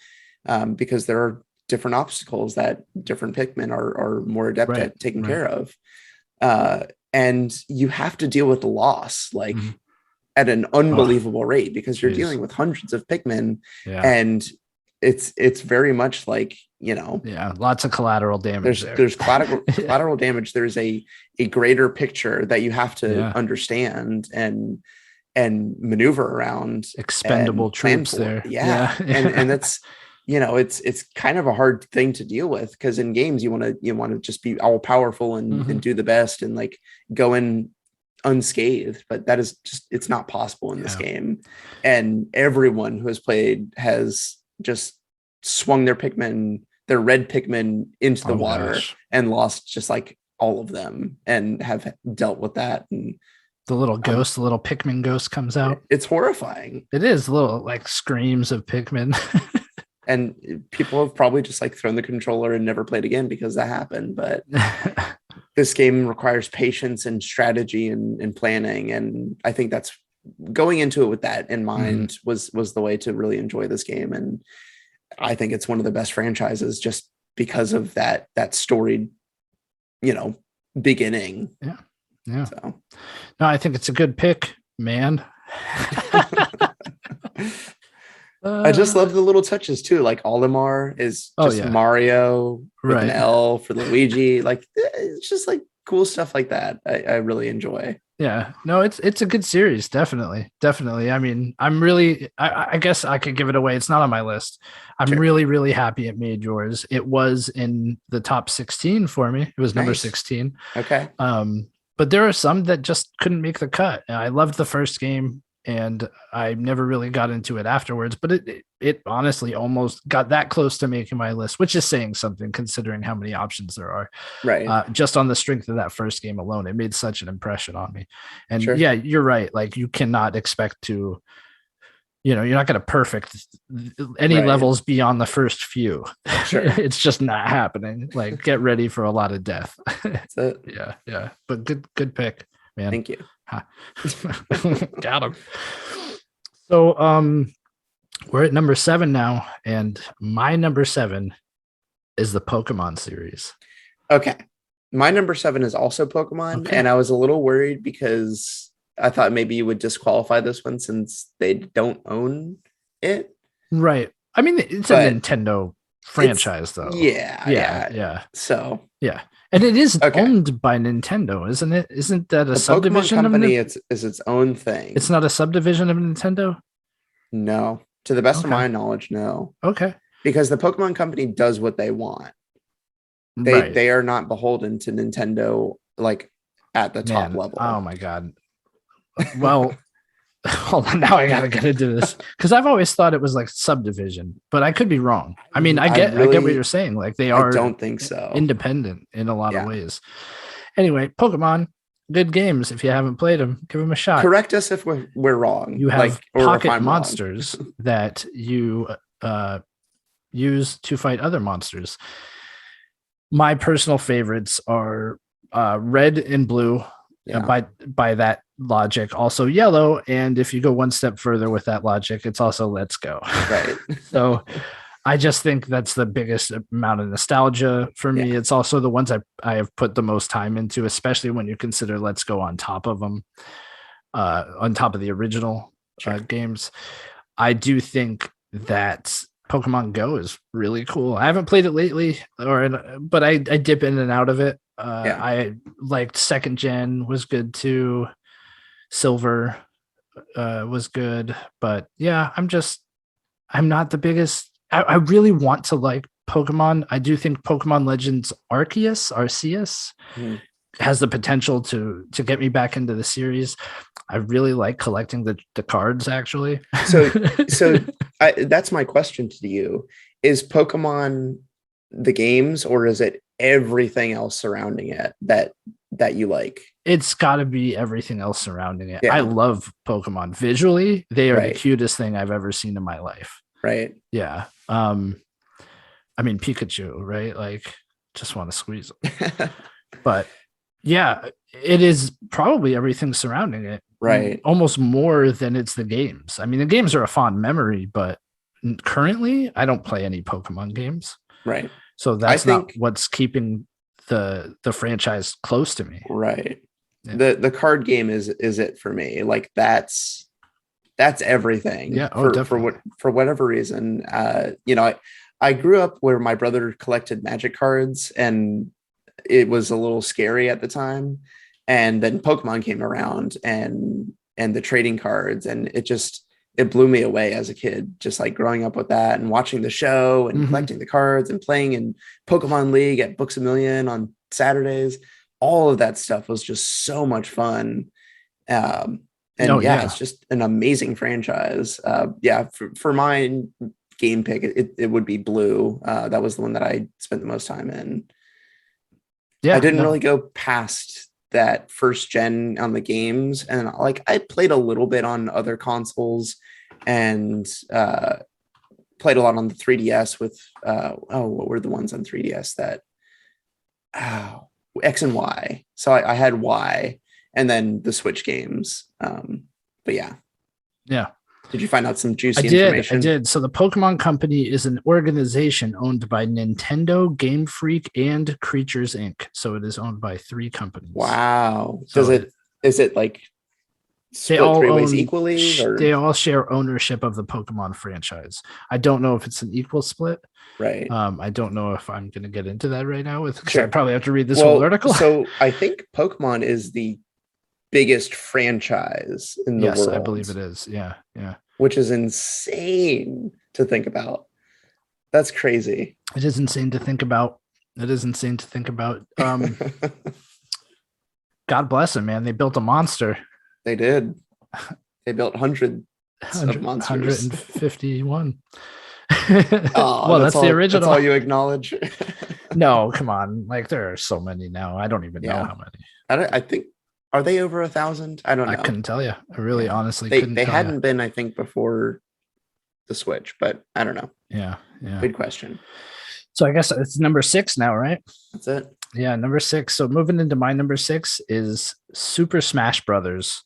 because there are different obstacles that different Pikmin are more adept at taking care of. And you have to deal with the loss like at an unbelievable rate, because you're dealing with hundreds of Pikmin, and it's very much like, lots of collateral damage. There's collateral damage. There's a greater picture that you have to understand and maneuver around. Expendable troops there. And that's it's kind of a hard thing to deal with, because in games you want to just be all powerful and do the best and like go in unscathed, but that is just, it's not possible in this game. And everyone who has played has just swung their red Pikmin into the water and lost just like all of them, and have dealt with that. And the little ghost, the little Pikmin ghost comes out. It's horrifying. It is little like screams of Pikmin. And people have probably just like thrown the controller and never played again because that happened. But this game requires patience and strategy and planning. And I think that's going into it with that in mind was the way to really enjoy this game. And I think it's one of the best franchises just because of that storied, beginning. Yeah. Yeah. So. No, I think it's a good pick, man. I just love the little touches too. Like Olimar is just Mario with an L for Luigi. Like it's just like cool stuff like that. I really enjoy. Yeah, no, it's a good series. Definitely. I mean, I guess I could give it away. It's not on my list. I'm really, really happy it made yours. It was in the top 16 for me. It was number 16. Okay. But there are some that just couldn't make the cut. I loved the first game and I never really got into it afterwards, but it honestly almost got that close to making my list, which is saying something considering how many options there are. Right. Just on the strength of that first game alone, it made such an impression on me. And yeah, you're right. Like you cannot expect to, you're not going to perfect any levels beyond the first few. Sure. It's just not happening. Like get ready for a lot of death. That's it. Yeah. But good pick, man. Thank you. Got him. So we're at number 7 now, and my number 7 is the Pokemon series. Okay. My number 7 is also Pokemon, and I was a little worried because I thought maybe you would disqualify this one since they don't own it. Right. I mean, it's a Nintendo franchise, though. Yeah. So yeah. And it is owned by Nintendo, isn't it? Isn't that a subdivision Pokemon company is its own thing. It's not a subdivision of Nintendo? No. To the best of my knowledge, no. Okay. Because the Pokemon company does what they want. They are not beholden to Nintendo like at the top level. Oh my God. Well, hold on. Now I gotta get into this because I've always thought it was like subdivision, but I could be wrong. I mean, I get what you're saying. Like they are. I don't think so. Independent in a lot of ways. Anyway, Pokemon, good games. If you haven't played them, give them a shot. Correct us if we're wrong. You have pocket monsters that you use to fight other monsters. My personal favorites are red and blue. By that logic, also yellow, and if you go one step further with that logic, it's also Let's Go. Right. So I just think that's the biggest amount of nostalgia for me. It's also the ones I have put the most time into, especially when you consider Let's Go on top of them, on top of the original games. I do think that Pokemon Go is really cool. I haven't played it lately, but I dip in and out of it. I liked second gen was good too. Silver was good, but yeah, I'm not the biggest. I really want to like Pokemon. I do think Pokemon Legends Arceus has the potential to get me back into the series. I really like collecting the cards actually. So that's my question to you. Is Pokemon the games or is it everything else surrounding it that you like? It's got to be everything else surrounding it. I love Pokemon visually. They are the cutest thing I've ever seen in my life. Right. Yeah. I mean, Pikachu, right? Like just want to squeeze them. But yeah, it is probably everything surrounding it. Right. Almost more than it's the games. I mean, the games are a fond memory, but currently I don't play any Pokemon games. Right. So that's not what's keeping the franchise close to me. Right. Yeah. The card game is it for me. Like that's everything. Yeah. For whatever reason. I grew up where my brother collected Magic cards and it was a little scary at the time. And then Pokemon came around and the trading cards, and it blew me away as a kid, just like growing up with that and watching the show and collecting the cards and playing in Pokemon League at Books A Million on Saturdays. All of that stuff was just so much fun. It's just an amazing franchise. For my game pick, it would be Blue. That was the one that I spent the most time in. I didn't really go past that first gen on the games, and like I played a little bit on other consoles and played a lot on the 3DS with what were the ones on 3DS that X and Y. So I had Y, and then the Switch games. But yeah. Did you find out some juicy information? I did. So the Pokemon Company is an organization owned by Nintendo, Game Freak, and Creatures Inc. So it is owned by 3 companies. Wow. So is it like split three ways equally? Or? They all share ownership of the Pokemon franchise. I don't know if it's an equal split. Right. I don't know if I'm going to get into that right now because Sure. I probably have to read this whole article. So I think Pokemon is the biggest franchise in the world. Yes, I believe it is. Yeah. Which is insane to think about. That's crazy. It is insane to think about. God bless them, man. They built a monster. They did. They built hundreds of monsters. 151. Well, that's the original. That's all you acknowledge. No, come on. Like there are so many now. I don't even know how many. I think, are they over 1,000? I don't know. I couldn't tell you. I really honestly couldn't. They hadn't been, I think, before the Switch, but I don't know. Yeah. Good question. So I guess it's number 6 now, right? That's it. Yeah, number 6. So moving into my number 6 is Super Smash Brothers.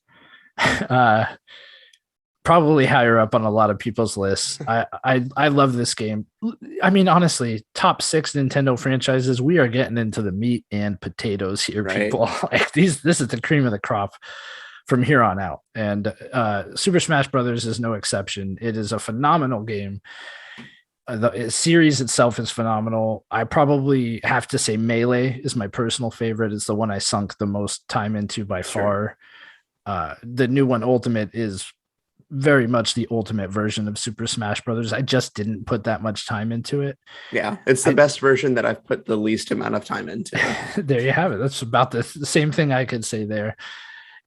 Probably higher up on a lot of people's lists. I love this game. I mean, honestly, top 6 Nintendo franchises. We are getting into the meat and potatoes here, people. Like this is the cream of the crop from here on out. And Super Smash Brothers is no exception. It is a phenomenal game. The series itself is phenomenal. I probably have to say Melee is my personal favorite. It's the one I sunk the most time into by far. The new one, Ultimate, is very much the ultimate version of Super Smash Brothers. I just didn't put that much time into it. Yeah, it's the best version that I've put the least amount of time into. There you have it. That's about the same thing I could say there.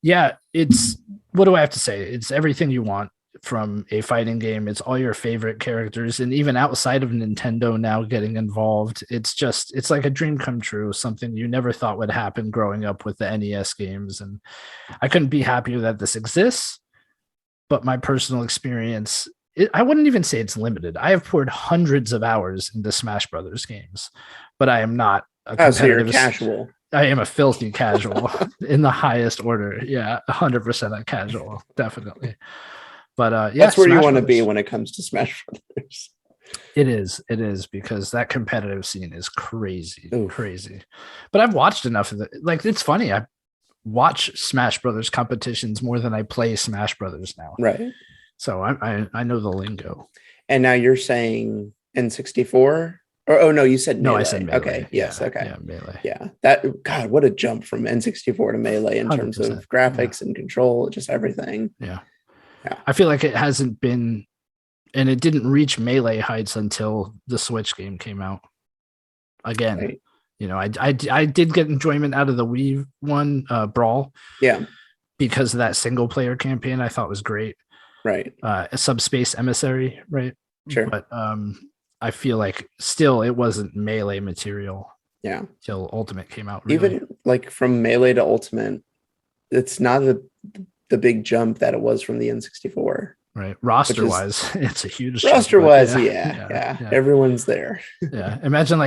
Yeah, it's, what do I have to say? It's everything you want from a fighting game. It's all your favorite characters, and even outside of Nintendo now getting involved, it's like a dream come true, something you never thought would happen growing up with the NES games. And I couldn't be happier that this exists. But my personal experience, I wouldn't even say it's limited. I have poured hundreds of hours into Smash Brothers games, but I am not a competitive. So you're casual. I am a filthy casual in the highest order. Yeah, 100% a casual, definitely. But that's where you want to be when it comes to Smash Brothers. It is because that competitive scene is crazy. Oof. Crazy. But I've watched enough of it. Like, it's funny. I watch Smash Brothers competitions more than I play Smash Brothers now. Right. So I know the lingo. And now you're saying N64? Or oh no, you said Melee. No, I said Melee. Okay. Yes. Yeah, okay. Yeah, Melee. Yeah. That, God, what a jump from N64 to Melee in terms of graphics and control, just everything. Yeah. I feel like it hasn't been, and it didn't reach Melee heights until the Switch game came out. Again. Right. You know, I did get enjoyment out of the Wii one, Brawl. Yeah. Because of that single player campaign I thought was great. Right. A Subspace Emissary, right? Sure. But I feel like still it wasn't Melee material. Yeah. Till Ultimate came out. Really. Even like from Melee to Ultimate, it's not the big jump that it was from the N64. Right. Roster wise, it's a huge roster jump, wise. Yeah. Everyone's there. Yeah. Imagine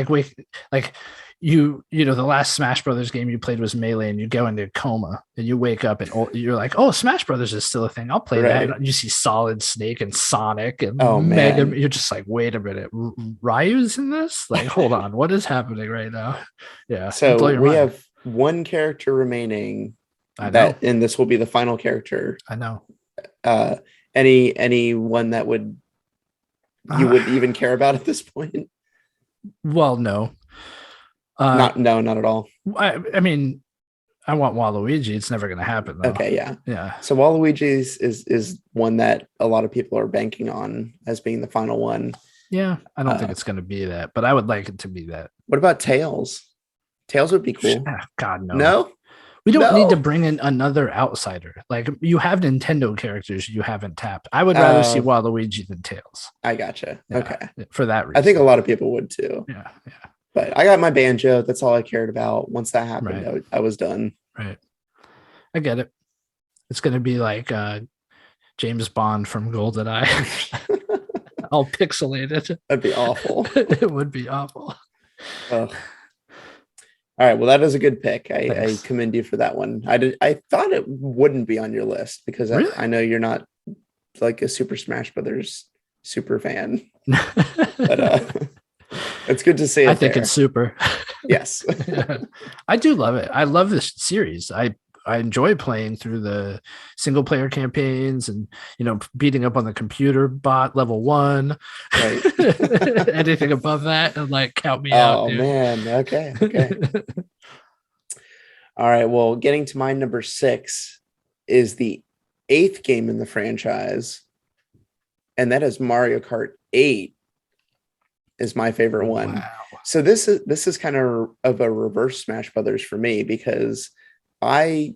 you know, the last Smash Brothers game you played was Melee, and you go into coma and you wake up and you're like, oh, Smash Brothers is still a thing. I'll play that. And you see Solid Snake and Sonic and Mega. Man. You're just like, wait a minute, Ryu's in this? Like, hold on, what is happening right now? Yeah. So we have one character remaining. I know. And this will be the final character. I know. Any one that would would even care about at this point? Well, no. Not at all. I mean, I want Waluigi. It's never going to happen, though. Okay, yeah. Yeah. So Waluigi is one that a lot of people are banking on as being the final one. Yeah, I don't think it's going to be that, but I would like it to be that. What about Tails? Tails would be cool. God, no. No? We don't need to bring in another outsider. Like, you have Nintendo characters you haven't tapped. I would rather see Waluigi than Tails. I gotcha. Yeah, okay. For that reason. I think a lot of people would too. Yeah. But I got my banjo. That's all I cared about. Once that happened, I was done. Right. I get it. It's going to be like James Bond from GoldenEye. All pixelated. That'd be awful. It would be awful. All right. Well, that is a good pick. I Thanks. commend you for that one. I thought it wouldn't be on your list because Really? I know you're not like a Super Smash Brothers super fan, but it's good to see it. I think it's super. Yes. I do love it. I love this series. I enjoy playing through the single player campaigns and, beating up on the computer bot level 1. Right. Anything above that, and like count me out. Oh Dude. man. Okay. All right. Well, getting to my number 6 is the 8th game in the franchise, and that is Mario Kart 8 is my favorite one. Wow. So this is kind of a reverse Smash Brothers for me because I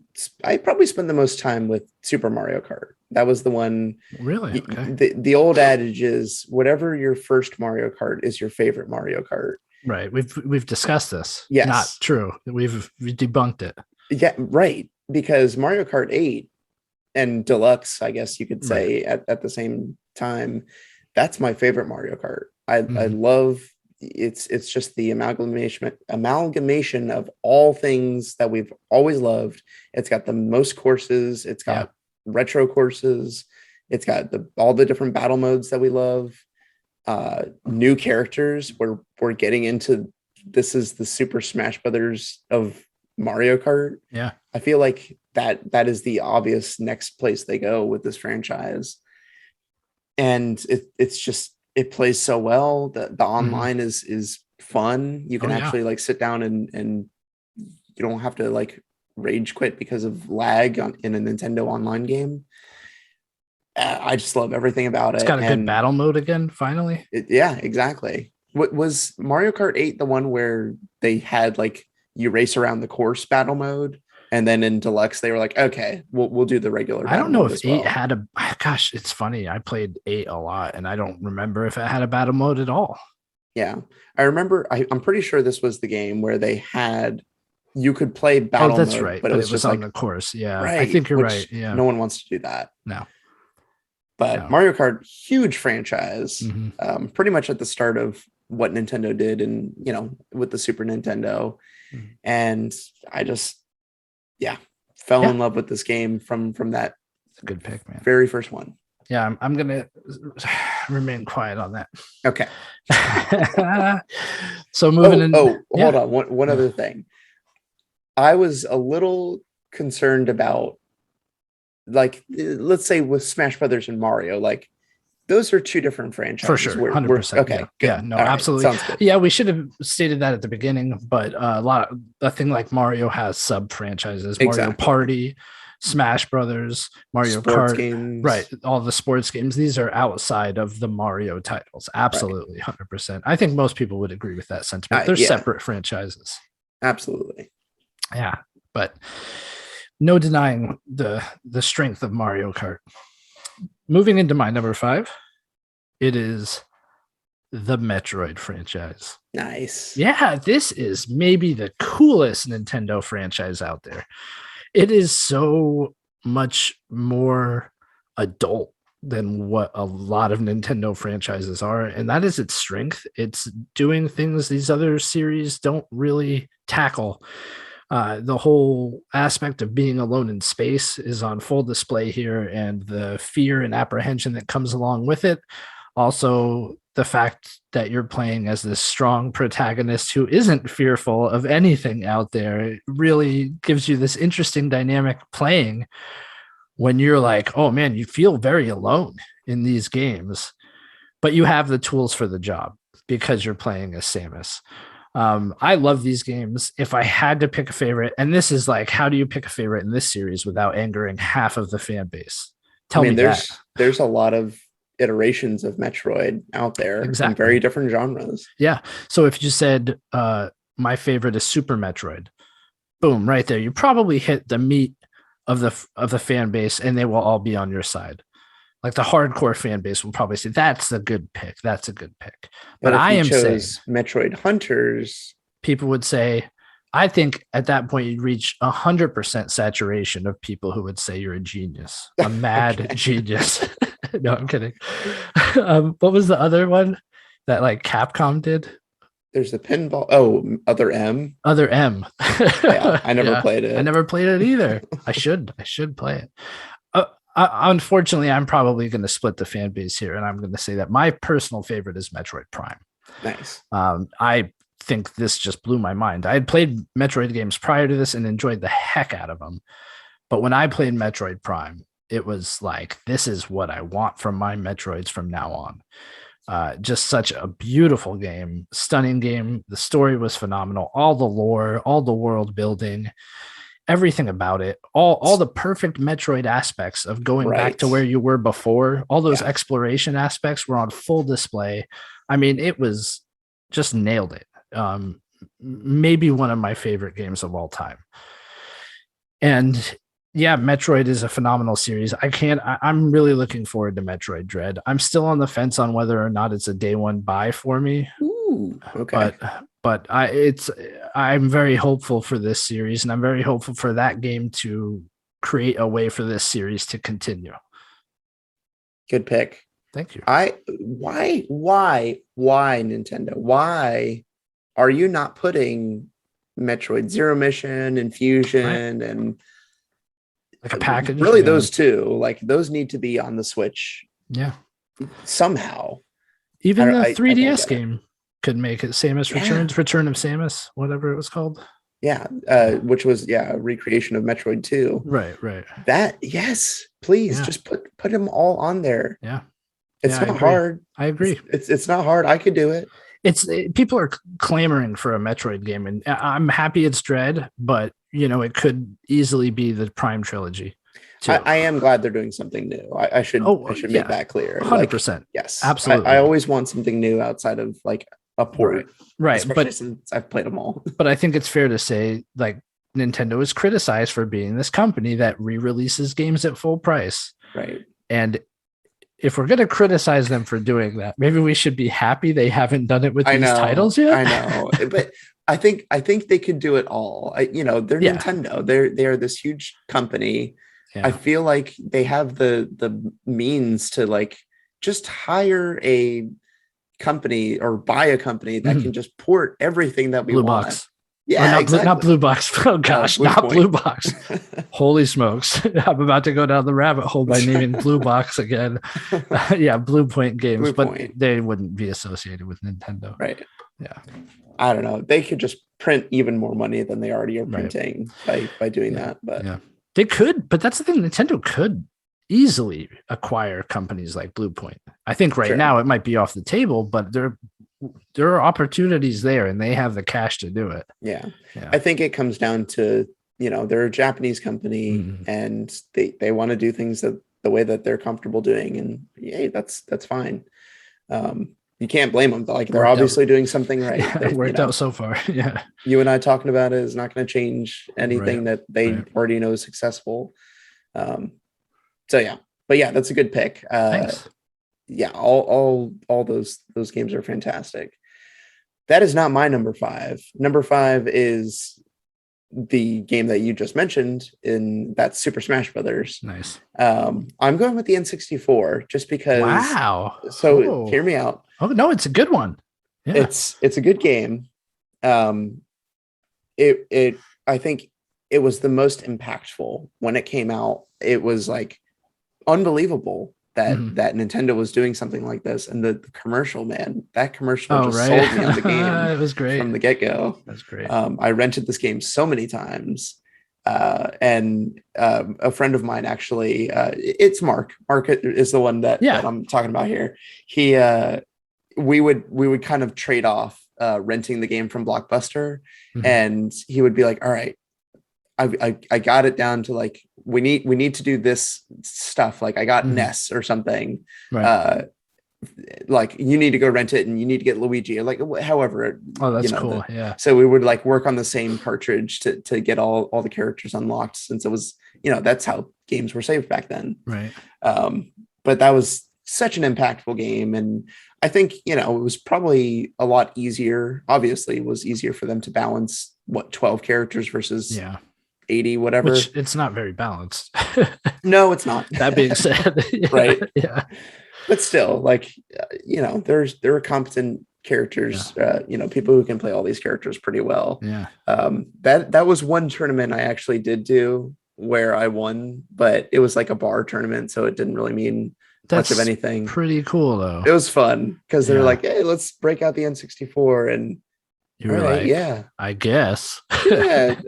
probably spent the most time with Super Mario Kart. That was the one. Really? Okay. The old adage is whatever your first Mario Kart is your favorite Mario Kart. Right. We've discussed this. Yes. Not true. We've debunked it. Yeah, right. Because Mario Kart 8 and Deluxe, I guess you could say at the same time, that's my favorite Mario Kart. I love it's just the amalgamation of all things that we've always loved. It's got the most courses, it's got retro courses, it's got all the different battle modes that we love. New characters. We're getting into, this is the Super Smash Brothers of Mario Kart. Yeah. I feel like that is the obvious next place they go with this franchise. And it's just, it plays so well. The online is fun. You can actually like sit down and you don't have to like rage quit because of lag in a Nintendo online game. I just love everything about it. It's got a good battle mode again, finally. Yeah, exactly. What was Mario Kart 8 the one where they had like you race around the course battle mode? And then in Deluxe, they were like, okay, we'll do the regular. I don't know if 8 had a, gosh, it's funny. I played 8 a lot and I don't remember if it had a battle mode at all. Yeah. I remember, I'm pretty sure this was the game where they had, you could play battle that's mode, right. but it was just on like the course. Yeah. Right, I think you're right. Yeah. No one wants to do that. No. But Mario Kart, huge franchise, pretty much at the start of what Nintendo did and, with the Super Nintendo. And I just, fell in love with this game from that. It's a good pick, man. Very first one. Yeah, I'm going to remain quiet on that. Okay. So moving hold on. One other thing. I was a little concerned about, like, let's say with Smash Brothers and Mario, like those are two different franchises. For sure, 100%. Okay, yeah, no, absolutely. Sounds good. Yeah, we should have stated that at the beginning, but a thing like Mario has sub franchises. Mario Party, Smash Brothers, Mario sports Kart, games. Right? All the sports games. These are outside of the Mario titles. Absolutely, 100%. I think most people would agree with that sentiment. They're separate franchises. Absolutely. Yeah, but no denying the strength of Mario Kart. Moving into my number 5, it is the Metroid franchise. Nice. Yeah, this is maybe the coolest Nintendo franchise out there. It is so much more adult than what a lot of Nintendo franchises are, and that is its strength. It's doing things these other series don't really tackle. The whole aspect of being alone in space is on full display here, and the fear and apprehension that comes along with it. Also, the fact that you're playing as this strong protagonist who isn't fearful of anything out there, it really gives you this interesting dynamic playing when you're like, oh man, you feel very alone in these games, but you have the tools for the job because you're playing as Samus. I love these games. If I had to pick a favorite, and this is like, how do you pick a favorite in this series without angering half of the fan base? Tell me there's a lot of iterations of Metroid out there in very different genres. Yeah. So if you said my favorite is Super Metroid, boom, right there, you probably hit the meat of the fan base, and they will all be on your side. Like the hardcore fan base will probably say that's a good pick. That's a good pick. But I am saying Metroid Hunters, people would say, I think at that point you'd reach 100% saturation of people who would say you're a genius, a mad genius. No, I'm kidding. What was the other one that like Capcom did? There's the pinball. Oh, Other M. Other M. Yeah, I never played it. I never played it either. I should play it. Unfortunately, I'm probably going to split the fan base here, and I'm going to say that my personal favorite is Metroid Prime. Nice. I think this just blew my mind. I had played Metroid games prior to this and enjoyed the heck out of them. But when I played Metroid Prime, it was like, this is what I want from my Metroids from now on. Just such a beautiful game, stunning game. The story was phenomenal. All the lore, all the world building, everything about it, all the perfect Metroid aspects of going back to where you were before. All those exploration aspects were on full display. I mean, it was just nailed it. Maybe one of my favorite games of all time. And yeah, Metroid is a phenomenal series. I'm really looking forward to Metroid Dread. I'm still on the fence on whether or not it's a day one buy for me. Ooh, okay. But I'm very hopeful for this series, and I'm very hopeful for that game to create a way for this series to continue. Good pick. Thank you. Why Nintendo? Why are you not putting Metroid Zero Mission and Fusion and like a package? Really, those two, like those need to be on the Switch. Yeah. Somehow. Even the 3DS game could make it. Samus Returns, Return of Samus, whatever it was called. Yeah. Which was a recreation of Metroid 2. Right. That, yes, please just put them all on there. Yeah. It's not hard. I agree. It's not hard. I could do it. People are clamoring for a Metroid game, and I'm happy it's Dread, but it could easily be the Prime trilogy. I am glad they're doing something new. I should make that clear. 100%. Yes, absolutely. I always want something new outside of like a port, right? But since I've played them all. But I think it's fair to say, like, Nintendo is criticized for being this company that re-releases games at full price, right? And if we're going to criticize them for doing that, maybe we should be happy they haven't done it with these titles yet. I know, but I think they could do it all. They're Nintendo. They are this huge company. Yeah. I feel like they have the means to like just hire a company or buy a company that can just port everything that we Blue want. Box. Yeah, not Blue Box. Oh gosh, not Blue Box. Holy smokes! I'm about to go down the rabbit hole by naming Blue Box again. Blue Point Games, but they wouldn't be associated with Nintendo, right? Yeah, I don't know. They could just print even more money than they already are printing by doing that. But they could. But that's the thing. Nintendo could easily acquire companies like Blue Point. I think now it might be off the table, but there are opportunities there, and they have the cash to do it. Yeah. I think it comes down to, they're a Japanese company and they want to do things the way that they're comfortable doing. And that's fine. You can't blame them. Like, they're obviously doing something right. It worked out so far. Yeah. You and I talking about it is not going to change anything that they already know is successful. But that's a good pick. Thanks. All those games are fantastic. That is not my number 5. Number 5 is the game that you just mentioned, in that Super Smash Brothers. Nice. I'm going with the N64 just because. Wow. So hear me out. Oh no, it's a good one. Yeah. It's a good game. I think it was the most impactful when it came out. It was like unbelievable that Nintendo was doing something like this, and the commercial, man, that commercial sold me on the game. It was great from the get-go. That's great. I rented this game so many times, and a friend of mine, actually, it's Mark is the one that I'm talking about here. We would kind of trade off renting the game from Blockbuster, and he would be like, all right, I got it down to like, we need to do this stuff. Like, I got Ness or something. Right. Like, you need to go rent it, and you need to get Luigi, or like, however. Oh, that's cool. So we would like work on the same cartridge to get all the characters unlocked, since it was, that's how games were saved back then. Right. But that was such an impactful game. And I think, it was probably a lot easier. Obviously, it was easier for them to balance 12 characters versus 80, whatever. Which, it's not very balanced. No, it's not. That being said, right. Yeah. But still, like, they're a competent characters, people who can play all these characters pretty well. Yeah. That was one tournament I actually did do where I won, but it was like a bar tournament, so it didn't really mean much of anything. Pretty cool though. It was fun because they're like, hey, let's break out the N64, and you were like, yeah, I guess. Yeah,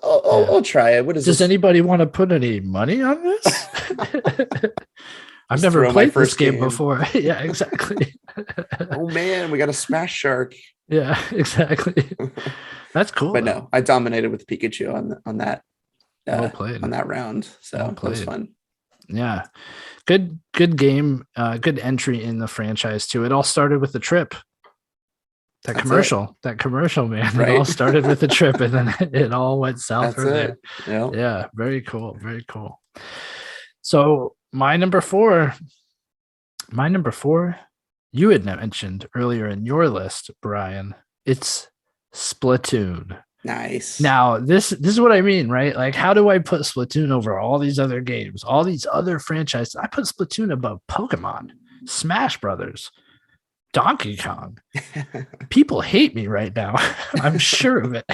I'll try it. What is Does this? Anybody want to put any money on this? I've never played this game before. Yeah, exactly. Oh man, we got a Smash Shark. Yeah, exactly. That's cool. But no, I dominated with Pikachu on that. Well played. On that round, so it was fun. Yeah, good game. Good entry in the franchise too. It all started with the trip. That commercial, man. Right? It all started with the trip, and then it all went south from there. Yeah, very cool, very cool. So my number four, you had mentioned earlier in your list, Brian. It's Splatoon. Nice. Now, this is what I mean, right? Like, how do I put Splatoon over all these other games, all these other franchises? I put Splatoon above Pokemon, Smash Brothers, Donkey Kong. People hate me right now. I'm sure of it.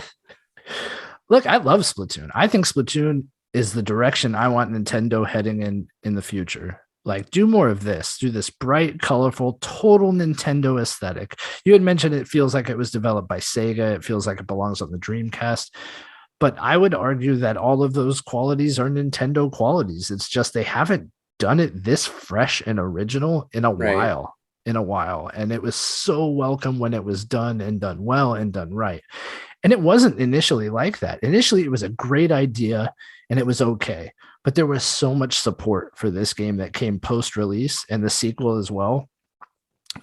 Look, I love Splatoon. I think Splatoon is the direction I want Nintendo heading in the future. Like, do more of this. Do this bright, colorful, total Nintendo aesthetic. You had mentioned it feels like it was developed by Sega. It feels like it belongs on the Dreamcast. But I would argue that all of those qualities are Nintendo qualities. It's just they haven't done it this fresh and original in a while. And it was so welcome when it was done and done well and done right. And it wasn't initially like that. Initially, it was a great idea and it was okay. But there was so much support for this game that came post-release and the sequel as well,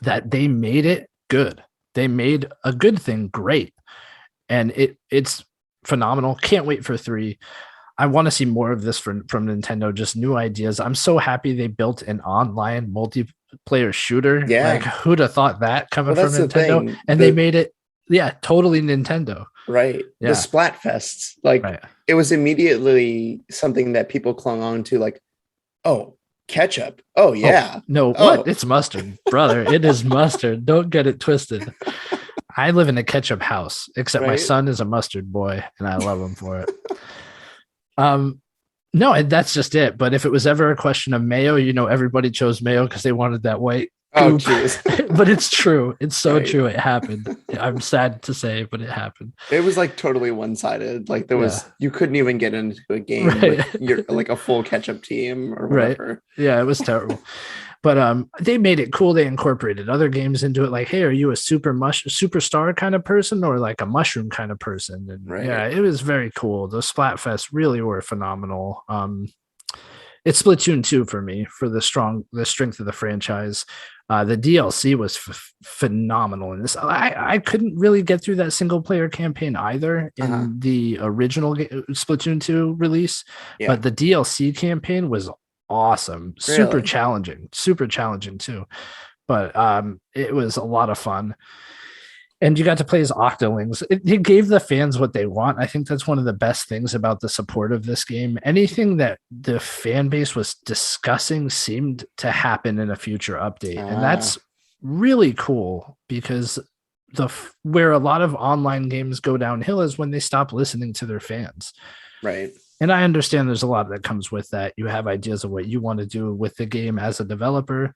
that they made it good. They made a good thing great. And it's phenomenal. Can't wait for 3. I want to see more of this from Nintendo, just new ideas. I'm so happy they built an online multiplayer shooter. Yeah. Like, who'd have thought that coming from Nintendo? And they made it, totally Nintendo. Right. Yeah. The Splatfests, it was immediately something that people clung on to, like, oh, ketchup. Oh, yeah. What? It's mustard, brother. It is mustard. Don't get it twisted. I live in a ketchup house, except my son is a mustard boy, and I love him for it. No, that's just it. But if it was ever a question of mayo, everybody chose mayo because they wanted that white. Oh, jeez. But it's true. It's so true. It happened. I'm sad to say, but it happened. It was like totally one-sided. Like you couldn't even get into a game with your like a full ketchup team or whatever. Right. Yeah, it was terrible. But they made it cool. They incorporated other games into it. Like, hey, are you a superstar kind of person or like a mushroom kind of person? And yeah, it was very cool. Those Splatfests really were phenomenal. It's Splatoon 2 for me for the strength of the franchise. The DLC was phenomenal in this. I couldn't really get through that single player campaign either in the original Splatoon 2 release, but the DLC campaign was awesome. Super challenging too. But it was a lot of fun. And you got to play as Octolings. It gave the fans what they want. I think that's one of the best things about the support of this game. Anything that the fan base was discussing seemed to happen in a future update. And that's really cool because where a lot of online games go downhill is when they stop listening to their fans. Right. And I understand there's a lot that comes with that. You have ideas of what you want to do with the game as a developer.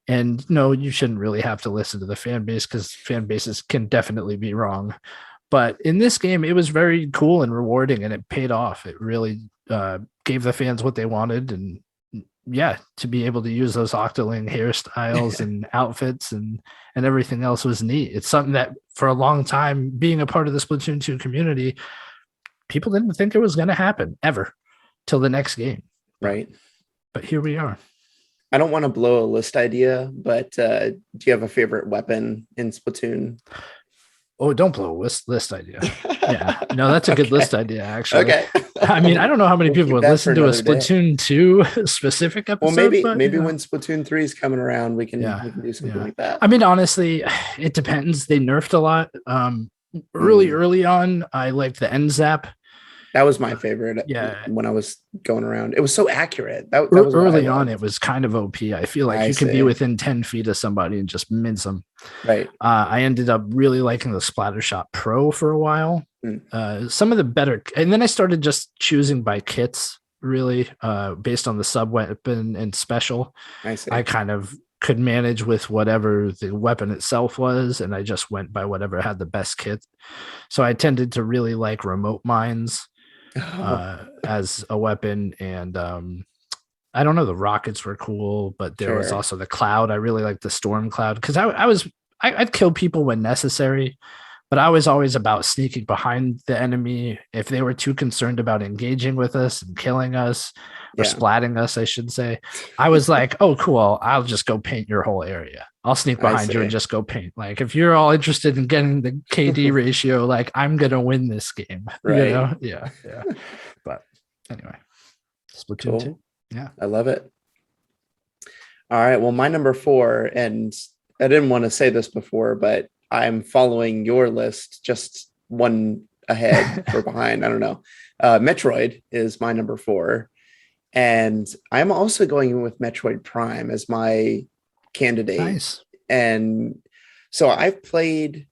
And no, you shouldn't really have to listen to the fan base because fan bases can definitely be wrong. But in this game, it was very cool and rewarding and it paid off. It really gave the fans what they wanted. And to be able to use those Octoling hairstyles and outfits and everything else was neat. It's something that for a long time, being a part of the Splatoon 2 community, people didn't think it was going to happen ever till the next game. Right. But here we are. I don't want to blow a list idea, but do you have a favorite weapon in Splatoon? Oh, don't blow a list idea. Yeah, no, that's a good list idea, actually. Okay. I mean, I don't know how many people would listen to a Splatoon 2 specific episode. Well, maybe when Splatoon 3 is coming around, we can do something like that. I mean, honestly, it depends. They nerfed a lot. Early on, I liked the end zap. That was my favorite. Yeah. When I was going around, it was so accurate. That was early on. It was kind of OP. I feel like you could be see. within 10 feet of somebody and just mince them. Right. I ended up really liking the Splattershot Pro for a while. Some of the better, and then I started just choosing by kits, really, based on the sub weapon and special. I kind of could manage with whatever the weapon itself was, and I just went by whatever had the best kit. So I tended to really like remote mines as a weapon, and I don't know, the rockets were cool, but there was also the cloud. I really liked the storm cloud because I'd kill people when necessary, but I was always about sneaking behind the enemy if they were too concerned about engaging with us and killing us or splatting us, I should say. I was like, oh, cool, I'll just go paint your whole area. I'll sneak behind you and just go paint. Like, if you're all interested in getting the KD ratio, like, I'm going to win this game. Right. You know? Yeah. But anyway, Splatoon 2. Yeah. I love it. All right. Well, my number 4, and I didn't want to say this before, but I'm following your list just one ahead or behind. I don't know. Metroid is my number 4. And I'm also going with Metroid Prime as my candidate. Nice. And so I've played,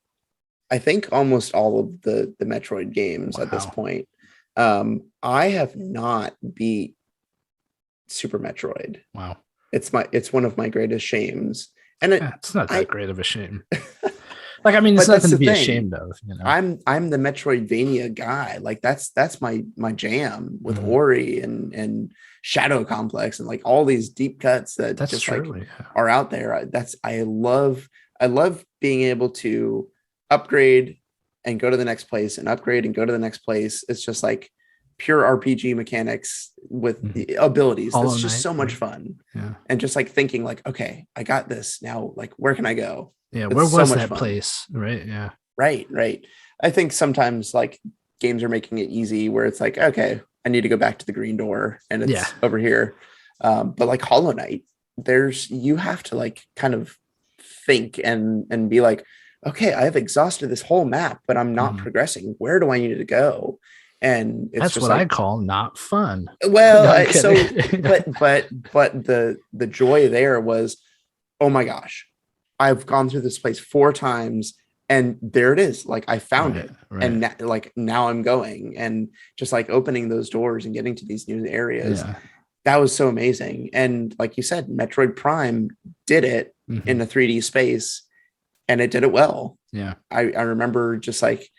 I think, almost all of the Metroid games at this point. I have not beat Super Metroid. Wow. It's one of my greatest shames. And it's not that great of a shame. Like, I mean, it's nothing to be ashamed of. You know? I'm the Metroidvania guy. Like, that's my jam with Ori and Shadow Complex and like all these deep cuts that just like are out there. I love being able to upgrade and go to the next place and upgrade and go to the next place. It's just like pure RPG mechanics with the abilities. That's just so much fun. Yeah. And just like thinking like, okay, I got this now. Like, where can I go? Yeah. Where was that place? Right. Yeah. Right. I think sometimes like games are making it easy where it's like, okay, I need to go back to the green door and it's over here. But like Hollow Knight, you have to like kind of think and be like, okay, I have exhausted this whole map, but I'm not progressing. Where do I need to go? And it's that's just what like, I call not fun. Well, but the joy there was, oh my gosh, I've gone through this place 4 times and there it is. Like, I found it. Right. And now I'm going, and just like opening those doors and getting to these new areas. Yeah. That was so amazing. And like you said, Metroid Prime did it in a 3D space, and it did it well. Yeah. I remember just like,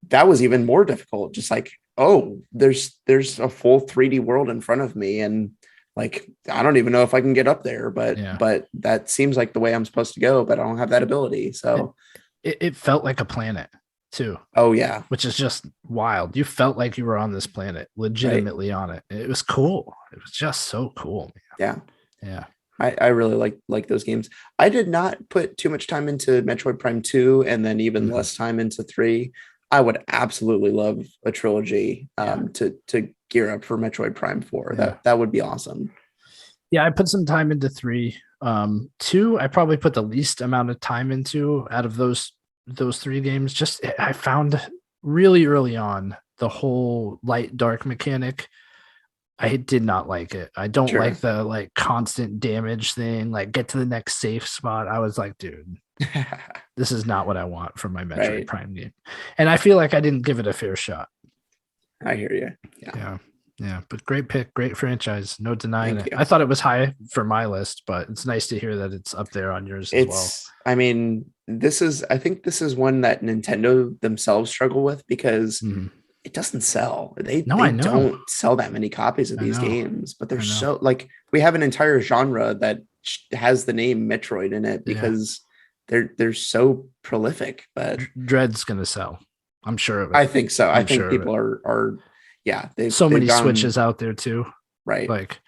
that was even more difficult. Just like, oh, there's a full 3D world in front of me. And like, I don't even know if I can get up there, but that seems like the way I'm supposed to go, but I don't have that ability. So it felt like a planet too. Oh yeah. Which is just wild. You felt like you were on this planet, legitimately on it. It was cool. It was just so cool. Man. Yeah. I really like those games. I did not put too much time into Metroid Prime 2 and then even less time into 3. I would absolutely love a trilogy to gear up for Metroid Prime 4. That would be awesome. Yeah, I put some time into 3. 2, I probably put the least amount of time into out of those 3 games. Just I found really early on the whole light dark mechanic. I did not like it. I don't like the like constant damage thing. Like, get to the next safe spot. I was like, dude, this is not what I want from my Metroid Prime game. And I feel like I didn't give it a fair shot. I hear you. Yeah. But great pick, great franchise. No denying it. I thought it was high for my list, but it's nice to hear that it's up there on yours as well. I mean, I think this is one that Nintendo themselves struggle with because it doesn't sell. They don't sell that many copies of these games, but they're so like, we have an entire genre that has the name Metroid in it because they're so prolific. But Dread's gonna sell, I'm sure of it. I think so. I think people are they've many Switches out there too, right? Like,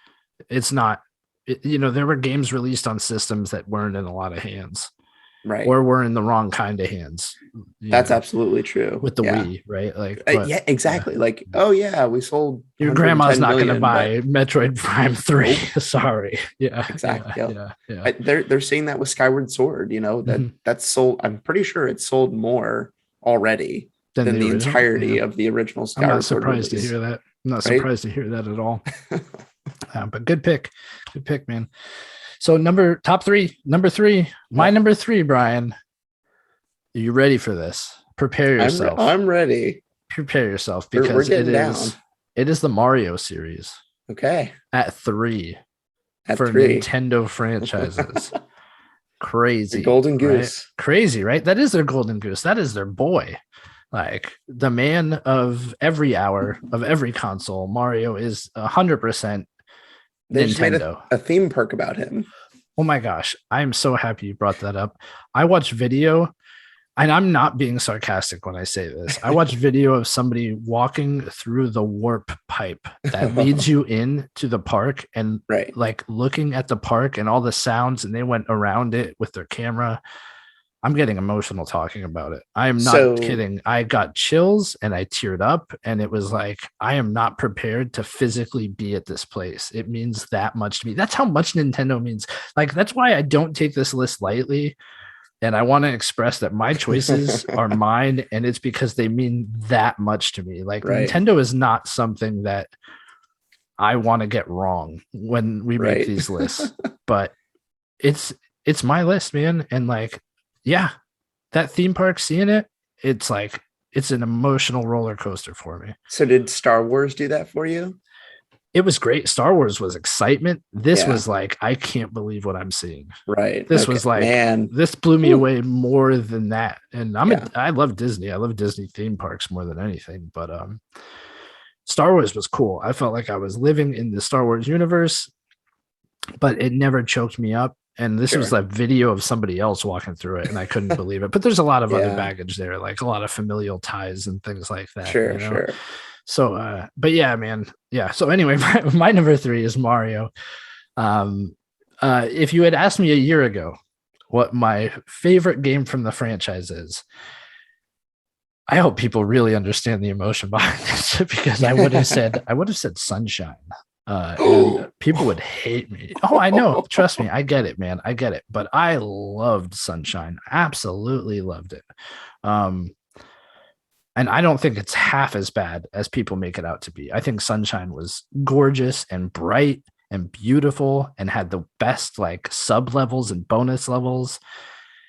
it's not, there were games released on systems that weren't in a lot of hands, right? Or were in the wrong kind of hands. That's absolutely true with the Wii, right? Like, exactly. Like, oh yeah, we sold. Your grandma's not going to buy Metroid Prime 3. Sorry. Yeah, exactly. Yeah. They're saying that with Skyward Sword. That's sold. I'm pretty sure it's sold more already than the original? entirety Yeah. of the original I'm Skyward not Sword surprised to release. hear that. I'm not Right? surprised to hear that at all. But good pick, man. So number three, my number three, Brian. Are you ready for this? Prepare yourself. I'm ready. Prepare yourself We're because getting down. it is the Mario series Okay. at 3 for 3. Nintendo franchises. Crazy. The golden goose. Right? Crazy, right? That is their golden goose. That is their boy. Like the man of every hour of every console. Mario is 100% They just made Nintendo. a theme park about him. Oh my gosh. I'm so happy you brought that up. I watched video, and I'm not being sarcastic when I say this. I watched video of somebody walking through the warp pipe that leads you into the park and like looking at the park and all the sounds, and they went around it with their camera. I'm getting emotional talking about it. I am not kidding. I got chills and I teared up, and it was like, I am not prepared to physically be at this place. It means that much to me. That's how much Nintendo means. Like, that's why I don't take this list lightly. And I want to express that my choices are mine, and it's because they mean that much to me. Like Nintendo is not something that I want to get wrong when we make these lists, but it's my list, man. And like, yeah, that theme park, seeing it, it's like, it's an emotional roller coaster for me. So did Star Wars do that for you? It was great. Star Wars was excitement. This was like, I can't believe what I'm seeing. Right. This was like, man, this blew me away more than that. And I love Disney. I love Disney theme parks more than anything. But Star Wars was cool. I felt like I was living in the Star Wars universe, but it never choked me up. And this was a video of somebody else walking through it, and I couldn't believe it. But there's a lot of other baggage there, like a lot of familial ties and things like that. Sure. So, but yeah, man. Yeah. So anyway, my number 3 is Mario. If you had asked me a year ago what my favorite game from the franchise is, I hope people really understand the emotion behind this, because I would have said Sunshine. And people would hate me. Oh, I know. Trust me. I get it, man. I get it. But I loved Sunshine. Absolutely loved it. And I don't think it's half as bad as people make it out to be. I think Sunshine was gorgeous and bright and beautiful and had the best like sub levels and bonus levels.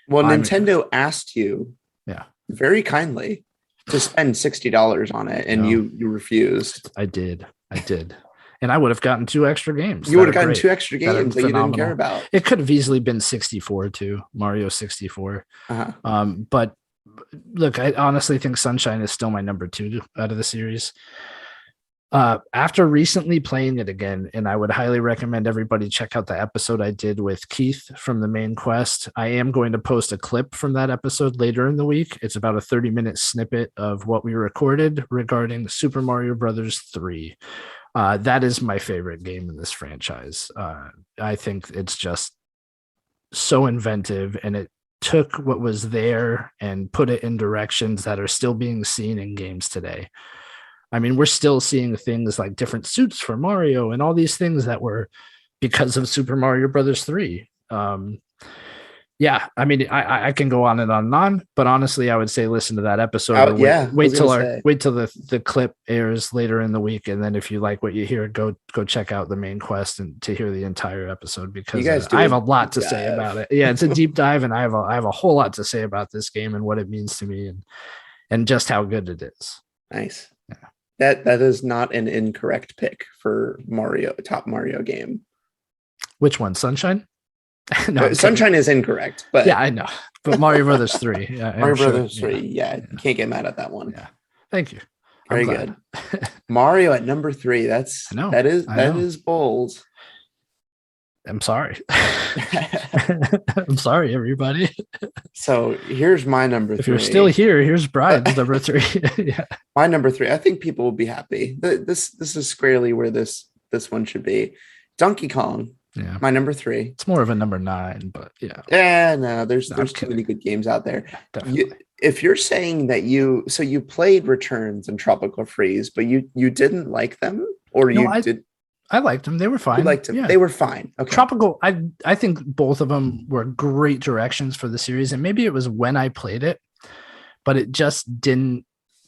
Well, Nintendo asked you very kindly to spend $60 on it, and you refused. I did. And I would have gotten 2 extra games. You would have gotten 2 extra games that you didn't care about. It could have easily been 64 too, Mario 64. But look, I honestly think Sunshine is still my number 2 out of the series. After recently playing it again, and I would highly recommend everybody check out the episode I did with Keith from the main quest. I am going to post a clip from that episode later in the week. It's about a 30-minute snippet of what we recorded regarding Super Mario Brothers 3. That is my favorite game in this franchise. I think it's just so inventive, and it took what was there and put it in directions that are still being seen in games today. I mean, we're still seeing things like different suits for Mario and all these things that were because of Super Mario Brothers 3. Yeah, I mean, I can go on and on and on, but honestly, I would say listen to that episode. Wait till the clip airs later in the week, and then if you like what you hear, go check out the main quest and to hear the entire episode, because I have a lot to say about it. Yeah, it's a deep dive, and I have a whole lot to say about this game and what it means to me, and just how good it is. Nice. Yeah. That is not an incorrect pick for top Mario game. Which one? Sunshine? No, Sunshine is incorrect, but yeah, I know. But Mario Brothers 3, Mario Brothers 3, you can't get mad at that one. Yeah, thank you. Very good. Mario at number 3. That is bold. I'm sorry. I'm sorry, everybody. So here's my number 3. If you're still here, here's Brian's number 3. Yeah. My number 3. I think people will be happy. This is squarely where this one should be. Donkey Kong. Yeah, my number 3. It's more of a number 9, but yeah. Yeah, no, there's too many good games out there. If you're saying that you played Returns and Tropical Freeze, but you didn't like them, or I liked them. They were fine. You liked them. Yeah. They were fine. Okay. Tropical, I think both of them were great directions for the series, and maybe it was when I played it, but it just didn't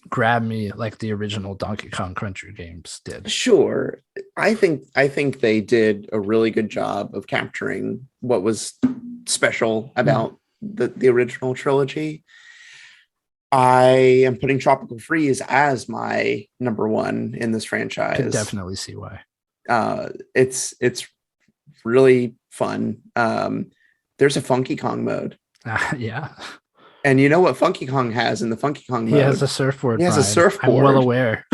grab me like the original Donkey Kong Country games did. Sure. I think they did a really good job of capturing what was special about the original trilogy. I am putting Tropical Freeze as my number one in this franchise. Could definitely see why. It's really fun. There's a Funky Kong mode. Yeah. And you know what Funky Kong has in the Funky Kong mode? He has a surfboard. He has a surfboard. I'm well aware.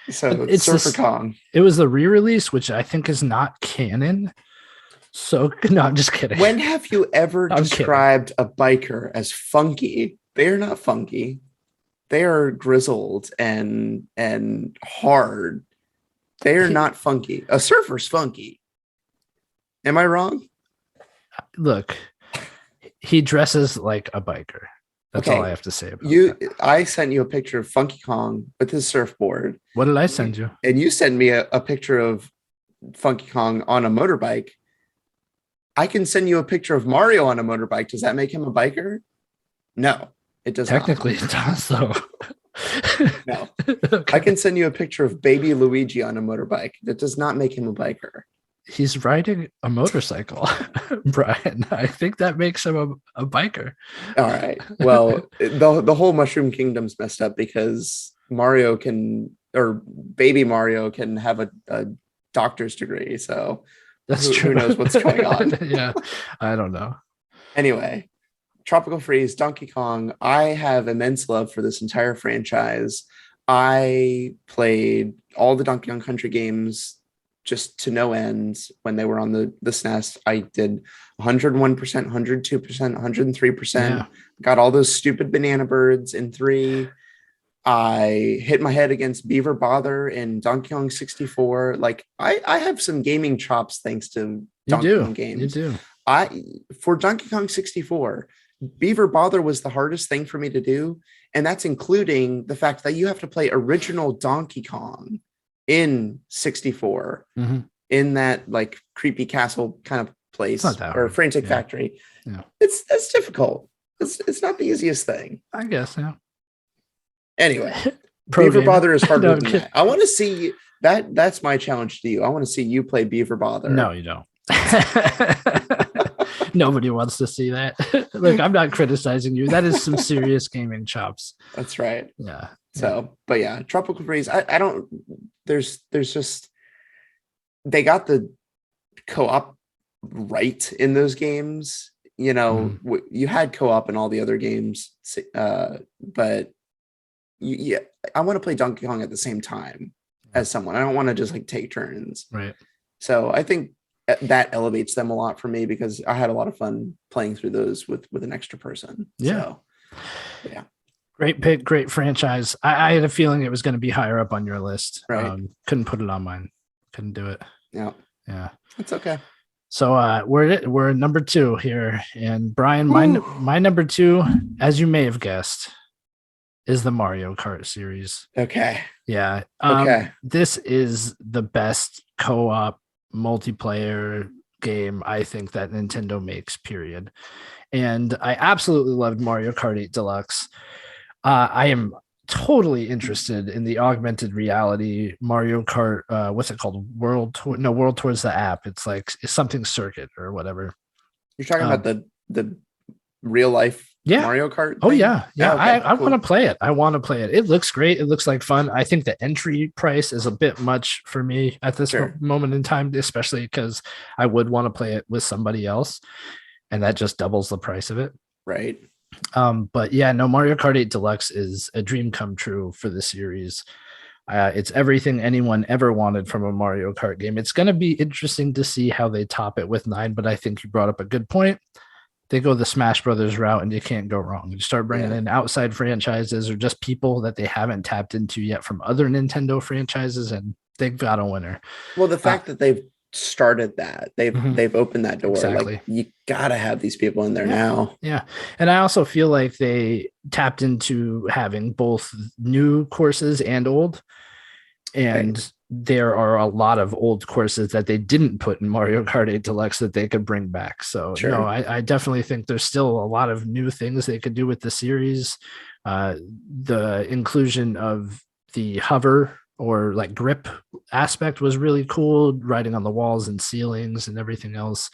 So it's Surfer Kong. It was the re-release, which I think is not canon. So no, I'm just kidding. When have you ever described a biker as funky? They are not funky. They are grizzled and hard. They are not funky. A surfer's funky. Am I wrong? Look, he dresses like a biker. That's all I have to say about that. I sent you a picture of Funky Kong with his surfboard. What did I send you? And you sent me a picture of Funky Kong on a motorbike. I can send you a picture of Mario on a motorbike. Does that make him a biker? No, it does not. Technically, it does, though. No. Okay. I can send you a picture of baby Luigi on a motorbike. That does not make him a biker. He's riding a motorcycle, Brian. I think that makes him a biker. All right. Well, the whole Mushroom Kingdom's messed up because baby Mario can have a doctor's degree. So that's true. Who knows what's going on? Yeah, I don't know. Anyway, Tropical Freeze, Donkey Kong. I have immense love for this entire franchise. I played all the Donkey Kong Country games just to no end when they were on the SNES. I did 101%, 102%, 103%. Yeah. Got all those stupid banana birds in 3. I hit my head against Beaver Bother in Donkey Kong 64. Like I have some gaming chops thanks to Donkey Kong games. You do. For Donkey Kong 64, Beaver Bother was the hardest thing for me to do. And that's including the fact that you have to play original Donkey Kong in 64 in that like creepy castle kind of place or Frantic Factory. Yeah. It's difficult. It's not the easiest thing. I guess, yeah. Anyway, Beaver Bother is harder than that. I want to see that. That's my challenge to you. I want to see you play Beaver Bother. No, you don't. Nobody wants to see that. Look, I'm not criticizing you. That is some serious gaming chops. That's right. Yeah. So, but yeah, Tropical Freeze. I don't. There's just they got the co-op right in those games. You know, you had co-op in all the other games, but I want to play Donkey Kong at the same time as someone. I don't want to just like take turns. Right. So I think that elevates them a lot for me because I had a lot of fun playing through those with an extra person. Yeah. So, yeah. Great pick, great franchise. I had a feeling it was going to be higher up on your list. Right. Couldn't put it on mine. Couldn't do it. Yeah. Yeah. It's okay. So we're number 2 here. And Brian, my number 2, as you may have guessed, is the Mario Kart series. Okay. Yeah. Okay. This is the best co-op multiplayer game I think that Nintendo makes, period. And I absolutely loved Mario Kart 8 Deluxe. I am totally interested in the augmented reality Mario Kart. What's it called? World Towards the app. It's something circuit or whatever. You're talking about the real life Mario Kart thing? Oh yeah. Okay, I cool. want to play it. I want to play it. It looks great. It looks like fun. I think the entry price is a bit much for me at this moment in time, especially because I would want to play it with somebody else, and that just doubles the price of it. Right. But yeah, no, Mario Kart 8 Deluxe is a dream come true for the series. It's everything anyone ever wanted from a Mario Kart game. It's going to be interesting to see how they top it with 9, but I think you brought up a good point. They go the Smash Brothers route and you can't go wrong. You start bringing in outside franchises or just people that they haven't tapped into yet from other Nintendo franchises, and they've got a winner. Well, the fact that they've started that, they've opened that door. Exactly. Like, you got to have these people in there now. Yeah. And I also feel like they tapped into having both new courses and old. And there are a lot of old courses that they didn't put in Mario Kart 8 Deluxe that they could bring back. So no, I definitely think there's still a lot of new things they could do with the series. The inclusion of the hover or like grip aspect was really cool, riding on the walls and ceilings and everything else.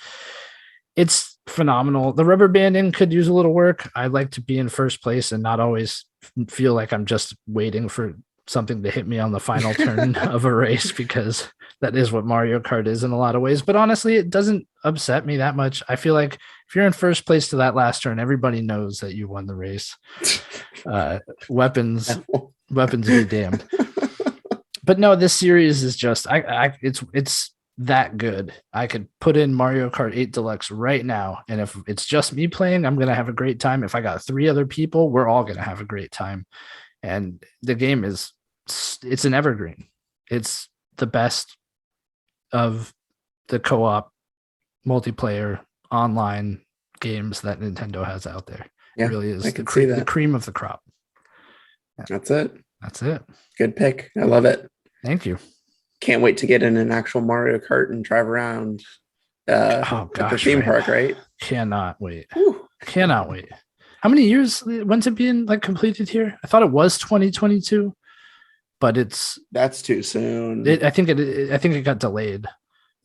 It's phenomenal. The rubber banding could use a little work. I like to be in first place and not always feel like I'm just waiting for something to hit me on the final turn of a race, because that is what Mario Kart is in a lot of ways. But honestly, it doesn't upset me that much. I feel like if you're in first place to that last turn, everybody knows that you won the race. Weapons be damned. But no, this series is just it's that good. I could put in Mario Kart 8 Deluxe right now, and if it's just me playing, I'm gonna have a great time. If I got 3 other people, we're all gonna have a great time. And the game it's an evergreen. It's the best of the co-op multiplayer online games that Nintendo has out there. Yeah, it really is the cream of the crop. Yeah. That's it. Good pick. I love it. Thank you. Can't wait to get in an actual Mario Kart and drive around at the theme park, right? Cannot wait. Whew. Cannot wait. How many years? When's it being like completed here? I thought it was 2022, but that's too soon. I think it got delayed.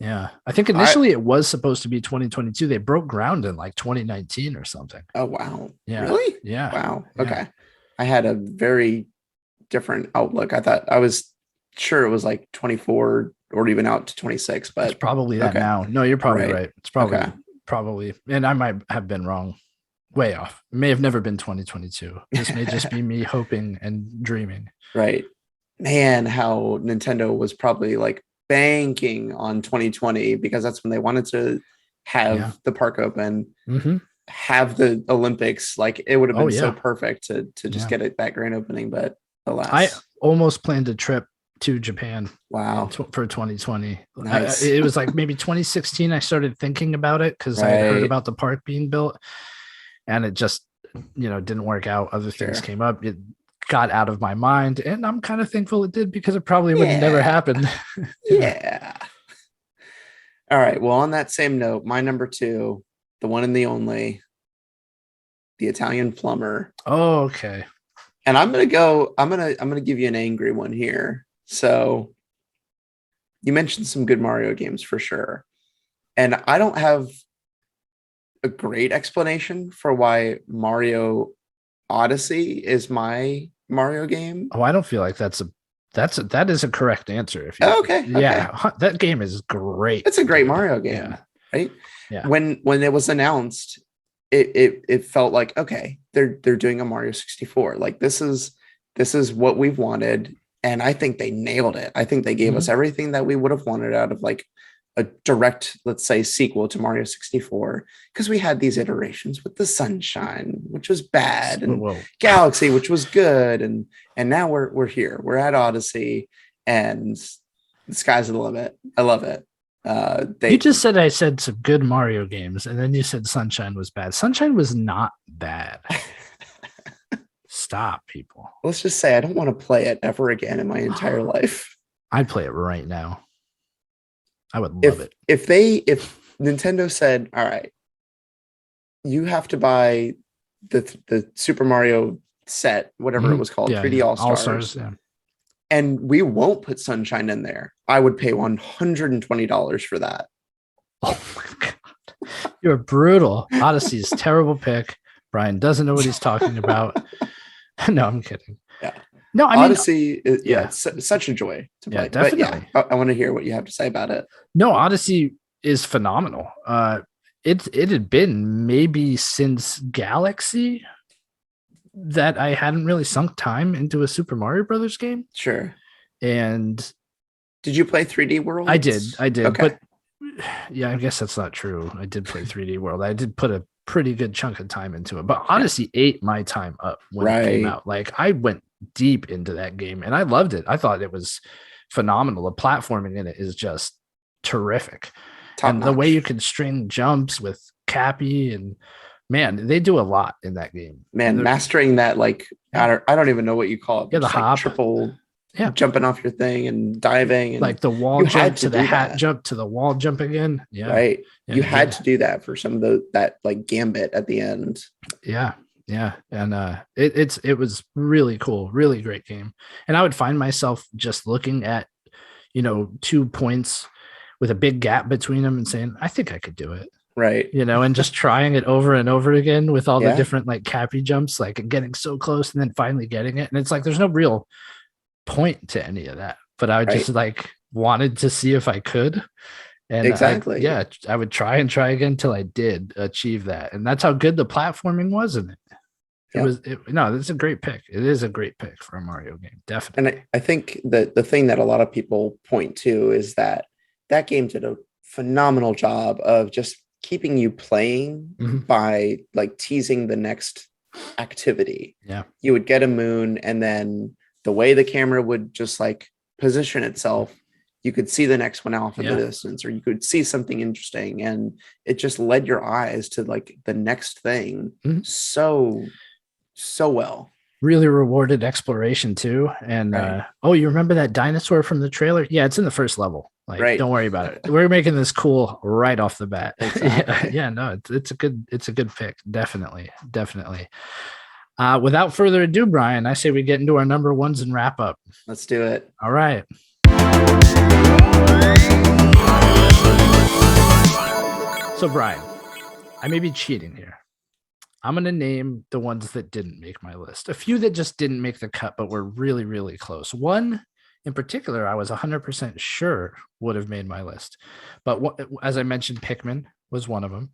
Yeah, I think initially it was supposed to be 2022. They broke ground in like 2019 or something. Oh wow! Yeah, really? Yeah. Wow. Yeah. Okay, I had a very different outlook. I was sure it was like 24 or even out to 26, but it's probably that now. No, you're probably right. It's probably, and I might have been wrong. Way off. It may have never been 2022. This may just be me hoping and dreaming. Right. Man, how Nintendo was probably like banking on 2020, because that's when they wanted to have the park open, have the Olympics. Like it would have been so perfect to just get that grand opening, but alas. I almost planned a trip to Japan. Wow. For 2020. Nice. It was like maybe 2016 I started thinking about it because I had heard about the park being built. And it just, didn't work out. Other things came up. It got out of my mind. And I'm kind of thankful it did, because it probably would have never happened. Yeah. All right. Well, on that same note, my number 2, the one and the only, the Italian Plumber. Oh, okay. And I'm going to give you an angry one here. So you mentioned some good Mario games for sure. And I don't have a great explanation for why Mario Odyssey is my Mario game. Oh, I don't feel like that is a correct answer. Okay. Yeah, that game is great. It's a great Mario game, right? Yeah. When it was announced, it felt like, okay, they're doing a Mario 64. Like this is what we've wanted, and I think they nailed it. I think they gave us everything that we would have wanted out of like a direct, let's say, sequel to Mario 64, because we had these iterations with the Sunshine, which was bad, and Galaxy, which was good, and now we're here. We're at Odyssey, and the sky's the limit. I love it. You just said I said some good Mario games, and then you said Sunshine was bad. Sunshine was not bad. Stop, people. Let's just say I don't want to play it ever again in my entire life. I'd play it right now. I would love it. If Nintendo said, all right, you have to buy the Super Mario set, whatever it was called, 3D All-Stars, and we won't put Sunshine in there, I would pay $120 for that. Oh my God. You're brutal. Odyssey's terrible pick. Brian doesn't know what he's talking about. No, I'm kidding. Yeah. No, I mean, Odyssey, it's such a joy to play. Definitely. But I want to hear what you have to say about it. No, Odyssey is phenomenal. It had been maybe since Galaxy that I hadn't really sunk time into a Super Mario Brothers game. Sure. And did you play 3D World? I did. Okay. But yeah, I guess that's not true. I did play 3D World. I did put a pretty good chunk of time into it, but Odyssey ate my time up when it came out. Like I went deep into that game and I loved it. I thought it was phenomenal. The platforming in it is just terrific. And the way you can string jumps with Cappy, and man, they do a lot in that game. Man, mastering that, like, I don't even know what you call it. Yeah, the hop. Triple jumping off your thing and diving. And like the wall jump to the hat jump to the wall jump again. Yeah. Right. You had to do that for some of that like gambit at the end. Yeah. Yeah, and it was really cool, really great game. And I would find myself just looking at 2 points with a big gap between them and saying, I think I could do it. Right. And just trying it over and over again with all the Yeah. different like cappy jumps, like and getting so close and then finally getting it. And it's like there's no real point to any of that. But I would just like wanted to see if I could. And exactly. I would try and try again until I did achieve that. And that's how good the platforming was in it. It's a great pick. It is a great pick for a Mario game, definitely. And I think that the thing that a lot of people point to is that game did a phenomenal job of just keeping you playing by like teasing the next activity. Yeah. You would get a moon, and then the way the camera would just like position itself, you could see the next one off in the distance, or you could see something interesting, and it just led your eyes to like the next thing so well. Really rewarded exploration too. And you remember that dinosaur from the trailer? Yeah, it's in the first level. Like, don't worry about it. We're making this cool right off the bat. Exactly. It's a good pick. Definitely. Without further ado, Brian, I say we get into our number ones and wrap up. Let's do it. All right. So, Brian, I may be cheating here. I'm going to name the ones that didn't make my list. A few that just didn't make the cut, but were really, really close. One in particular, I was 100% sure would have made my list. But as I mentioned, Pikmin was one of them.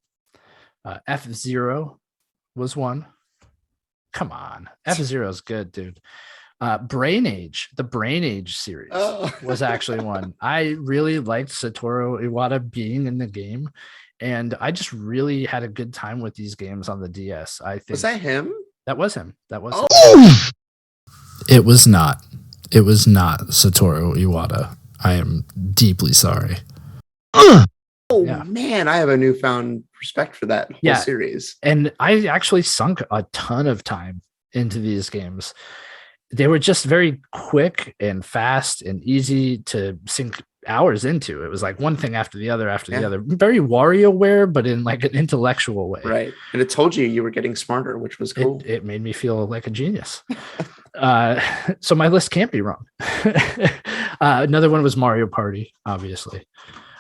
F-Zero was one. Come on. F-Zero is good, dude. Brain Age, the Brain Age series was actually one. I really liked Satoru Iwata being in the game. And I just really had a good time with these games on the DS. I think. Was that him? That was him. That was him. It was not. It was not Satoru Iwata. I am deeply sorry. Man, I have a newfound respect for that whole series. And I actually sunk a ton of time into these games. They were just very quick and fast and easy to sink hours into. It was like one thing after the other the other. Very WarioWare, but in like an intellectual way. Right. And it told you were getting smarter, which was cool. It made me feel like a genius. So my list can't be wrong. Another one was Mario Party, obviously.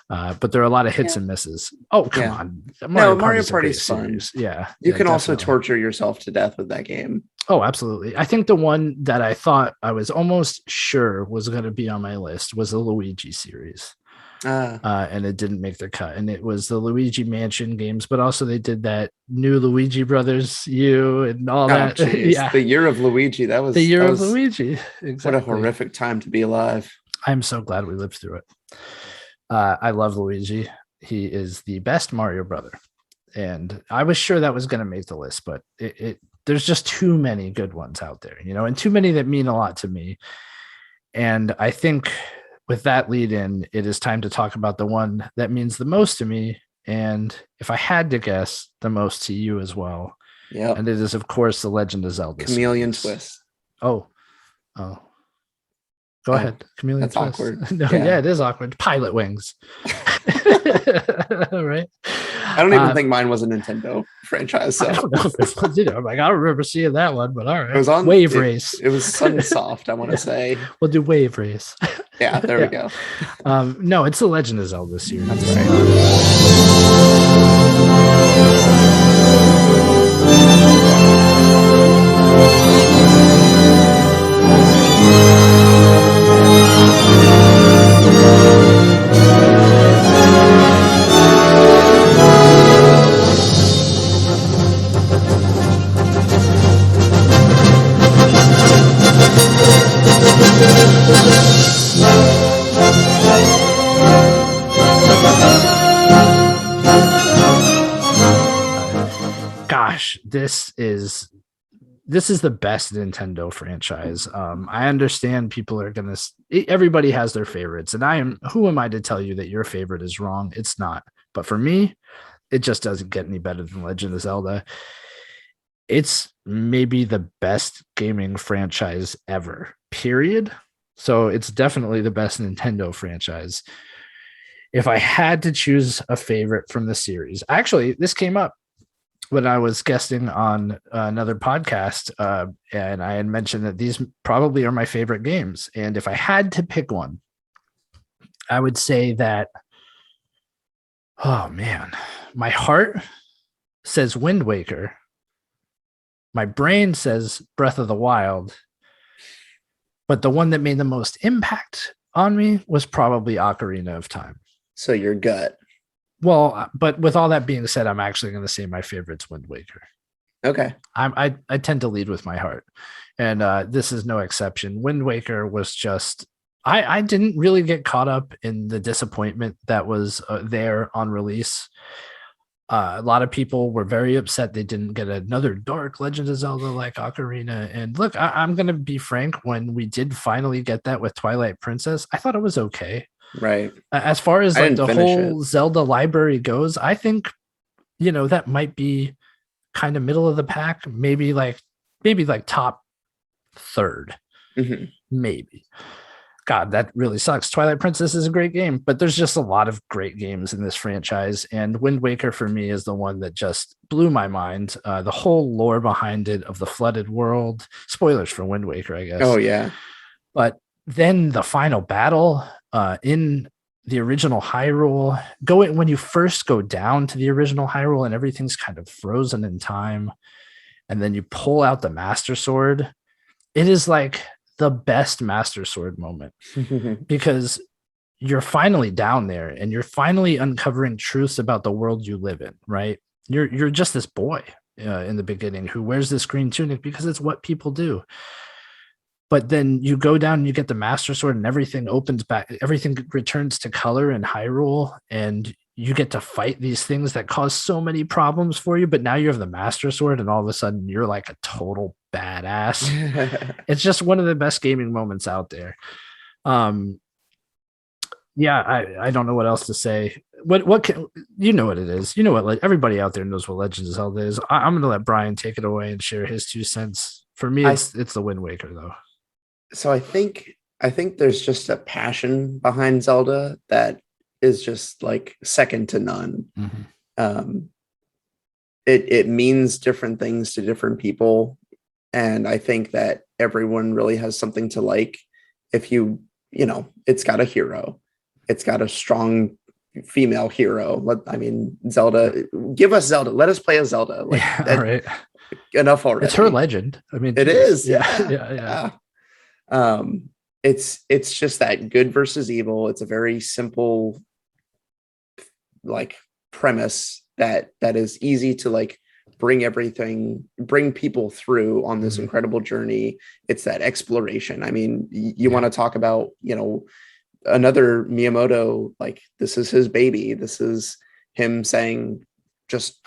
But there are a lot of hits and misses. Oh, come on. Mario Party's fun. Yeah. You can also torture yourself to death with that game. Oh, absolutely. I think the one that I thought I was almost sure was going to be on my list was the Luigi series. And it didn't make the cut. And it was the Luigi Mansion games, but also they did that new Luigi Brothers U and all that. Yeah. The year of Luigi. That was the year of Luigi. Exactly. What a horrific time to be alive. I'm so glad we lived through it. I love Luigi. He is the best Mario brother. And I was sure that was going to make the list, but there's just too many good ones out there, and too many that mean a lot to me. And I think with that lead in, it is time to talk about the one that means the most to me. And if I had to guess, the most to you as well. Yeah. And it is, of course, The Legend of Zelda. Chameleon Twist. Oh. Go ahead. Chameleon That's Twist. Awkward. No, yeah, it is awkward. Pilot Wings. Right. I don't even think mine was a Nintendo franchise. So. I don't know if it was, I don't remember seeing that one, but all right. It was on Wave Race. It was Sunsoft, I want to say. We'll do Wave Race. Yeah, there we go. No, it's The Legend of Zelda series. That's right. Gosh, this is the best Nintendo franchise. I understand people are everybody has their favorites, and who am I to tell you that your favorite is wrong? It's not. But for me, it just doesn't get any better than Legend of Zelda. It's maybe the best gaming franchise ever, period. So it's definitely the best Nintendo franchise. If I had to choose a favorite from the series, actually, this came up when I was guesting on another podcast, and I had mentioned that these probably are my favorite games. And if I had to pick one, I would say that, oh man, my heart says Wind Waker. My brain says Breath of the Wild. But the one that made the most impact on me was probably Ocarina of Time. So your gut. Well, but with all that being said, I'm actually going to say my favorite's Wind Waker. Okay. I tend to lead with my heart, and this is no exception. Wind Waker was just, I didn't really get caught up in the disappointment that was there on release. A lot of people were very upset they didn't get another dark Legend of Zelda like Ocarina. And look, I'm going to be frank, when we did finally get that with Twilight Princess, I thought it was okay. Right. As far as like the whole Zelda library goes, I think, that might be kind of middle of the pack, maybe like top third, maybe. God, that really sucks. Twilight Princess is a great game, but there's just a lot of great games in this franchise. And Wind Waker for me is the one that just blew my mind. The whole lore behind it of the flooded world. Spoilers for Wind Waker, I guess. Oh, yeah. But then the final battle in the original Hyrule, when you first go down to the original Hyrule and everything's kind of frozen in time, and then you pull out the Master Sword, it is like the best Master Sword moment because you're finally down there and you're finally uncovering truths about the world you live in, right? You're just this boy in the beginning who wears this green tunic because it's what people do. But then you go down and you get the Master Sword and everything opens back, everything returns to color in Hyrule, and you get to fight these things that cause so many problems for you. But now you have the Master Sword and all of a sudden you're like a total badass. It's just one of the best gaming moments out there. Yeah, I don't know what else to say. What can you know what it is? What everybody out there knows what Legend of Zelda is. I'm gonna let Brian take it away and share his 2 cents. For me, it's the Wind Waker though. So I think there's just a passion behind Zelda that is just like second to none. It means different things to different people, and I think that everyone really has something to like. If it's got a hero, it's got a strong female hero. Zelda, give us Zelda. Let us play a Zelda. Right. Enough already. It's her legend. It is. Yeah. It's just that good versus evil. It's a very simple like premise that is easy to like bring people through on this incredible journey. It's that exploration. You want to talk about, another Miyamoto, like this is his baby. This is him saying, just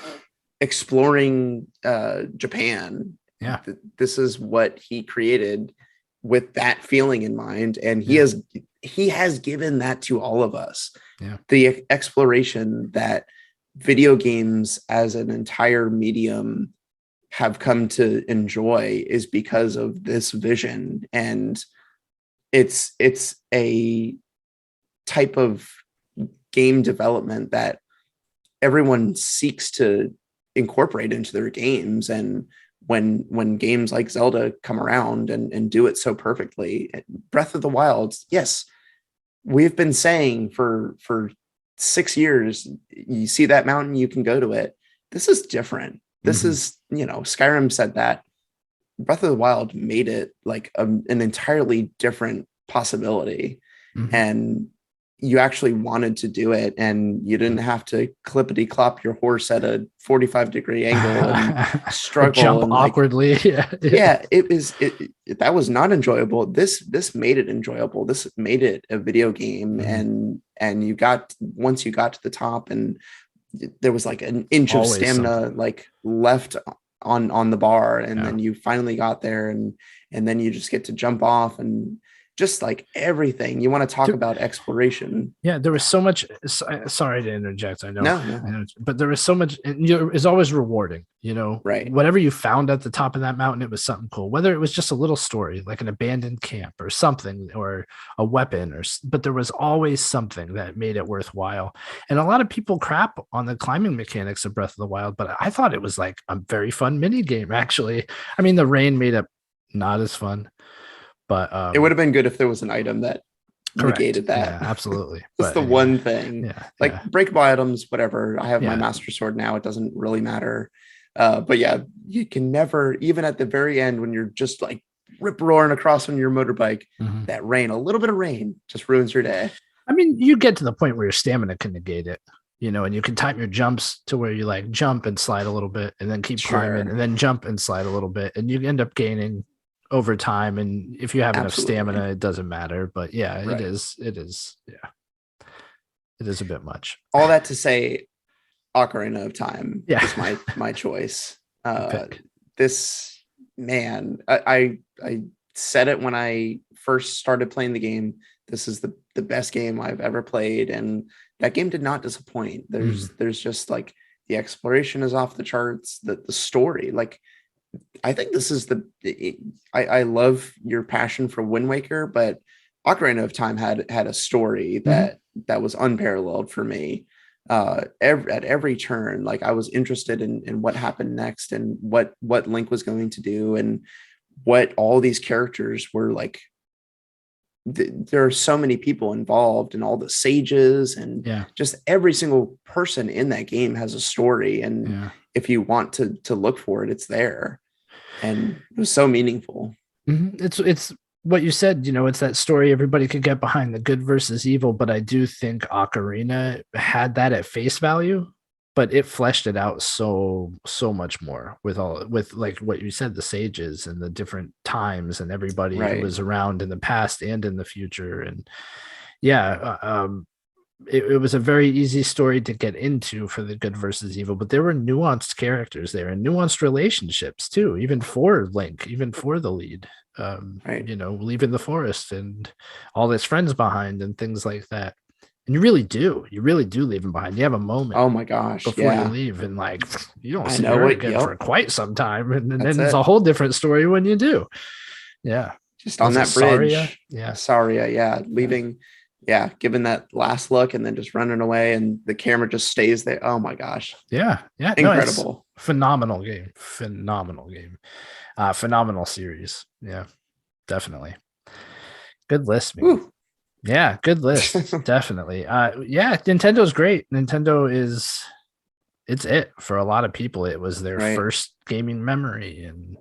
exploring Japan. Yeah. This is what he created with that feeling in mind. And he has given that to all of us. Yeah. The exploration that video games as an entire medium have come to enjoy is because of this vision. And it's a type of game development that everyone seeks to incorporate into their games. And when games like Zelda come around and do it so perfectly, Breath of the Wild, yes, we've been saying for 6 years, you see that mountain, you can go to it. This is different. This is, Skyrim said that. Breath of the Wild made it like an entirely different possibility. And you actually wanted to do it, and you didn't have to clippity clop your horse at a 45-degree angle and struggle jump and awkwardly. That was not enjoyable. This made it enjoyable. This made it a video game. And once you got to the top, and there was like an inch of stamina like left on the bar, and then you finally got there, and then you just get to jump off, and just like everything. You want to talk about exploration. Yeah, there was so much. Sorry to interject. I know, No. But there was so much. It's always rewarding, Right. Whatever you found at the top of that mountain, it was something cool. Whether it was just a little story, like an abandoned camp or something, or a weapon, but there was always something that made it worthwhile. And a lot of people crap on the climbing mechanics of Breath of the Wild, but I thought it was like a very fun mini game. Actually, I mean, the rain made it not as fun. But it would have been good if there was an item that negated that. Yeah, absolutely. That's the one thing. Breakable items, whatever. I have my Master Sword now. It doesn't really matter. But yeah, you can never, even at the very end when you're just like rip roaring across on your motorbike, that rain, a little bit of rain just ruins your day. I mean, you get to the point where your stamina can negate it, and you can time your jumps to where you like jump and slide a little bit and then keep climbing and then jump and slide a little bit. And you end up gaining over time, and if you have enough stamina, it doesn't matter. But yeah, it is a bit much. All that to say, Ocarina of Time is my choice. This, man, I said it when I first started playing the game. This is the best game I've ever played, and that game did not disappoint. There's just like the exploration is off the charts, the story, like I think this is I love your passion for Wind Waker, but Ocarina of Time had a story that was unparalleled for me. At every turn, like I was interested in what happened next and what Link was going to do and what all these characters were like. There are so many people involved and all the sages and just every single person in that game has a story. And if you want to look for it, it's there. And it was so meaningful. It's what you said, it's that story everybody could get behind, the good versus evil. But I do think Ocarina had that at face value, but it fleshed it out so much more with like what you said, the sages and the different times and everybody who was around in the past and in the future. And it was a very easy story to get into for the good versus evil, but there were nuanced characters there and nuanced relationships too, even for Link, even for the lead, leaving the forest and all his friends behind and things like that. And you really do leave him behind. You have a moment. Oh my gosh. Before you leave, and like, you don't see her again for quite some time. And then it's a whole different story when you do. Yeah. Just on that bridge. Saria? Yeah. Saria. Yeah. Leaving. Yeah. Giving that last look and then just running away and the camera just stays there. Oh my gosh. Yeah. Yeah. Incredible. Phenomenal game. Phenomenal series. Yeah. Definitely. Good list, man. Woo. Yeah, good list. Definitely. Nintendo's great. Nintendo it's it for a lot of people. It was their first gaming memory. And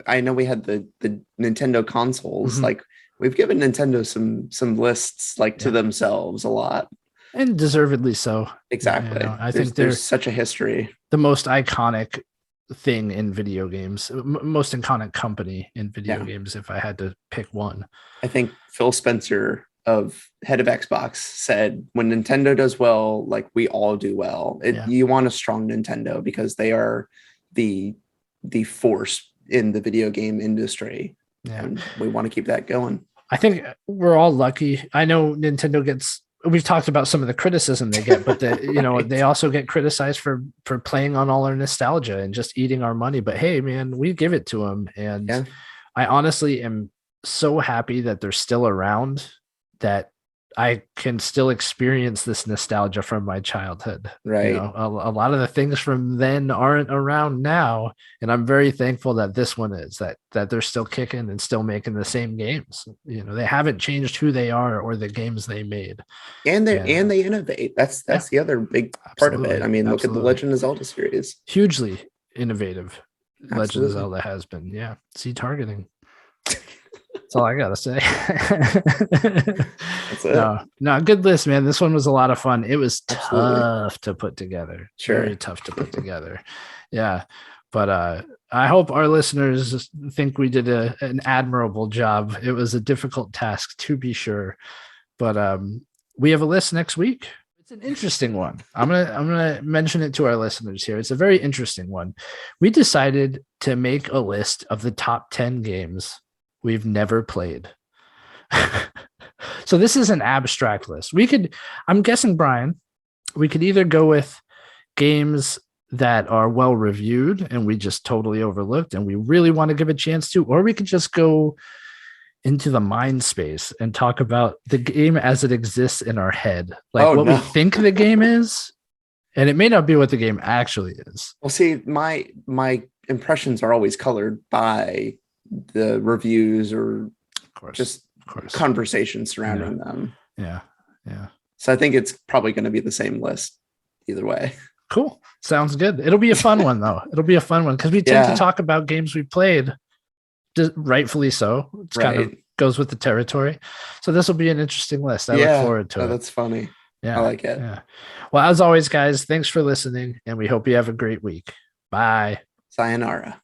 I know we had the Nintendo consoles. Like we've given Nintendo some lists like to themselves a lot. And deservedly so. Exactly. I think there's such a history. The most iconic thing in video games, most iconic company in video games, if I had to pick one. I think Phil Spencer, head of Xbox, said when Nintendo does well, like we all do well. You want a strong Nintendo because they are the force in the video game industry. And we want to keep that going. I think we're all lucky. I know Nintendo we've talked about some of the criticism they get, but they also get criticized for playing on all our nostalgia and just eating our money. But hey, man, we give it to them. And I honestly am so happy that they're still around, that I can still experience this nostalgia from my childhood. Right. A lot of the things from then aren't around now. And I'm very thankful that this one is, that they're still kicking and still making the same games. They haven't changed who they are or the games they made. And they innovate. That's the other big part of it. I mean, look at the Legend of Zelda series. Hugely innovative. Legend of Zelda has been. Yeah. See, targeting. That's all I gotta say. That's it. No, good list, man. This one was a lot of fun. It was tough to put together. Sure. Very tough to put together. Yeah. But I hope our listeners think we did an admirable job. It was a difficult task, to be sure. But we have a list next week. It's an interesting one. I'm gonna mention it to our listeners here. It's a very interesting one. We decided to make a list of the top 10 games we've never played. So this is an abstract list. I'm guessing, Brian, we could either go with games that are well reviewed and we just totally overlooked and we really want to give a chance to, or we could just go into the mind space and talk about the game as it exists in our head, like we think the game is, and it may not be what the game actually is. Well, see, my impressions are always colored by the reviews or just conversation surrounding them. Yeah. So I think it's probably going to be the same list either way. Cool. Sounds good. It'll be a fun one though. It'll be a fun one because we tend to talk about games we played, rightfully so. It's kind of goes with the territory. So this will be an interesting list. I look forward to it. That's funny. Yeah, I like it. Yeah. Well, as always, guys, thanks for listening, and we hope you have a great week. Bye. Sayonara.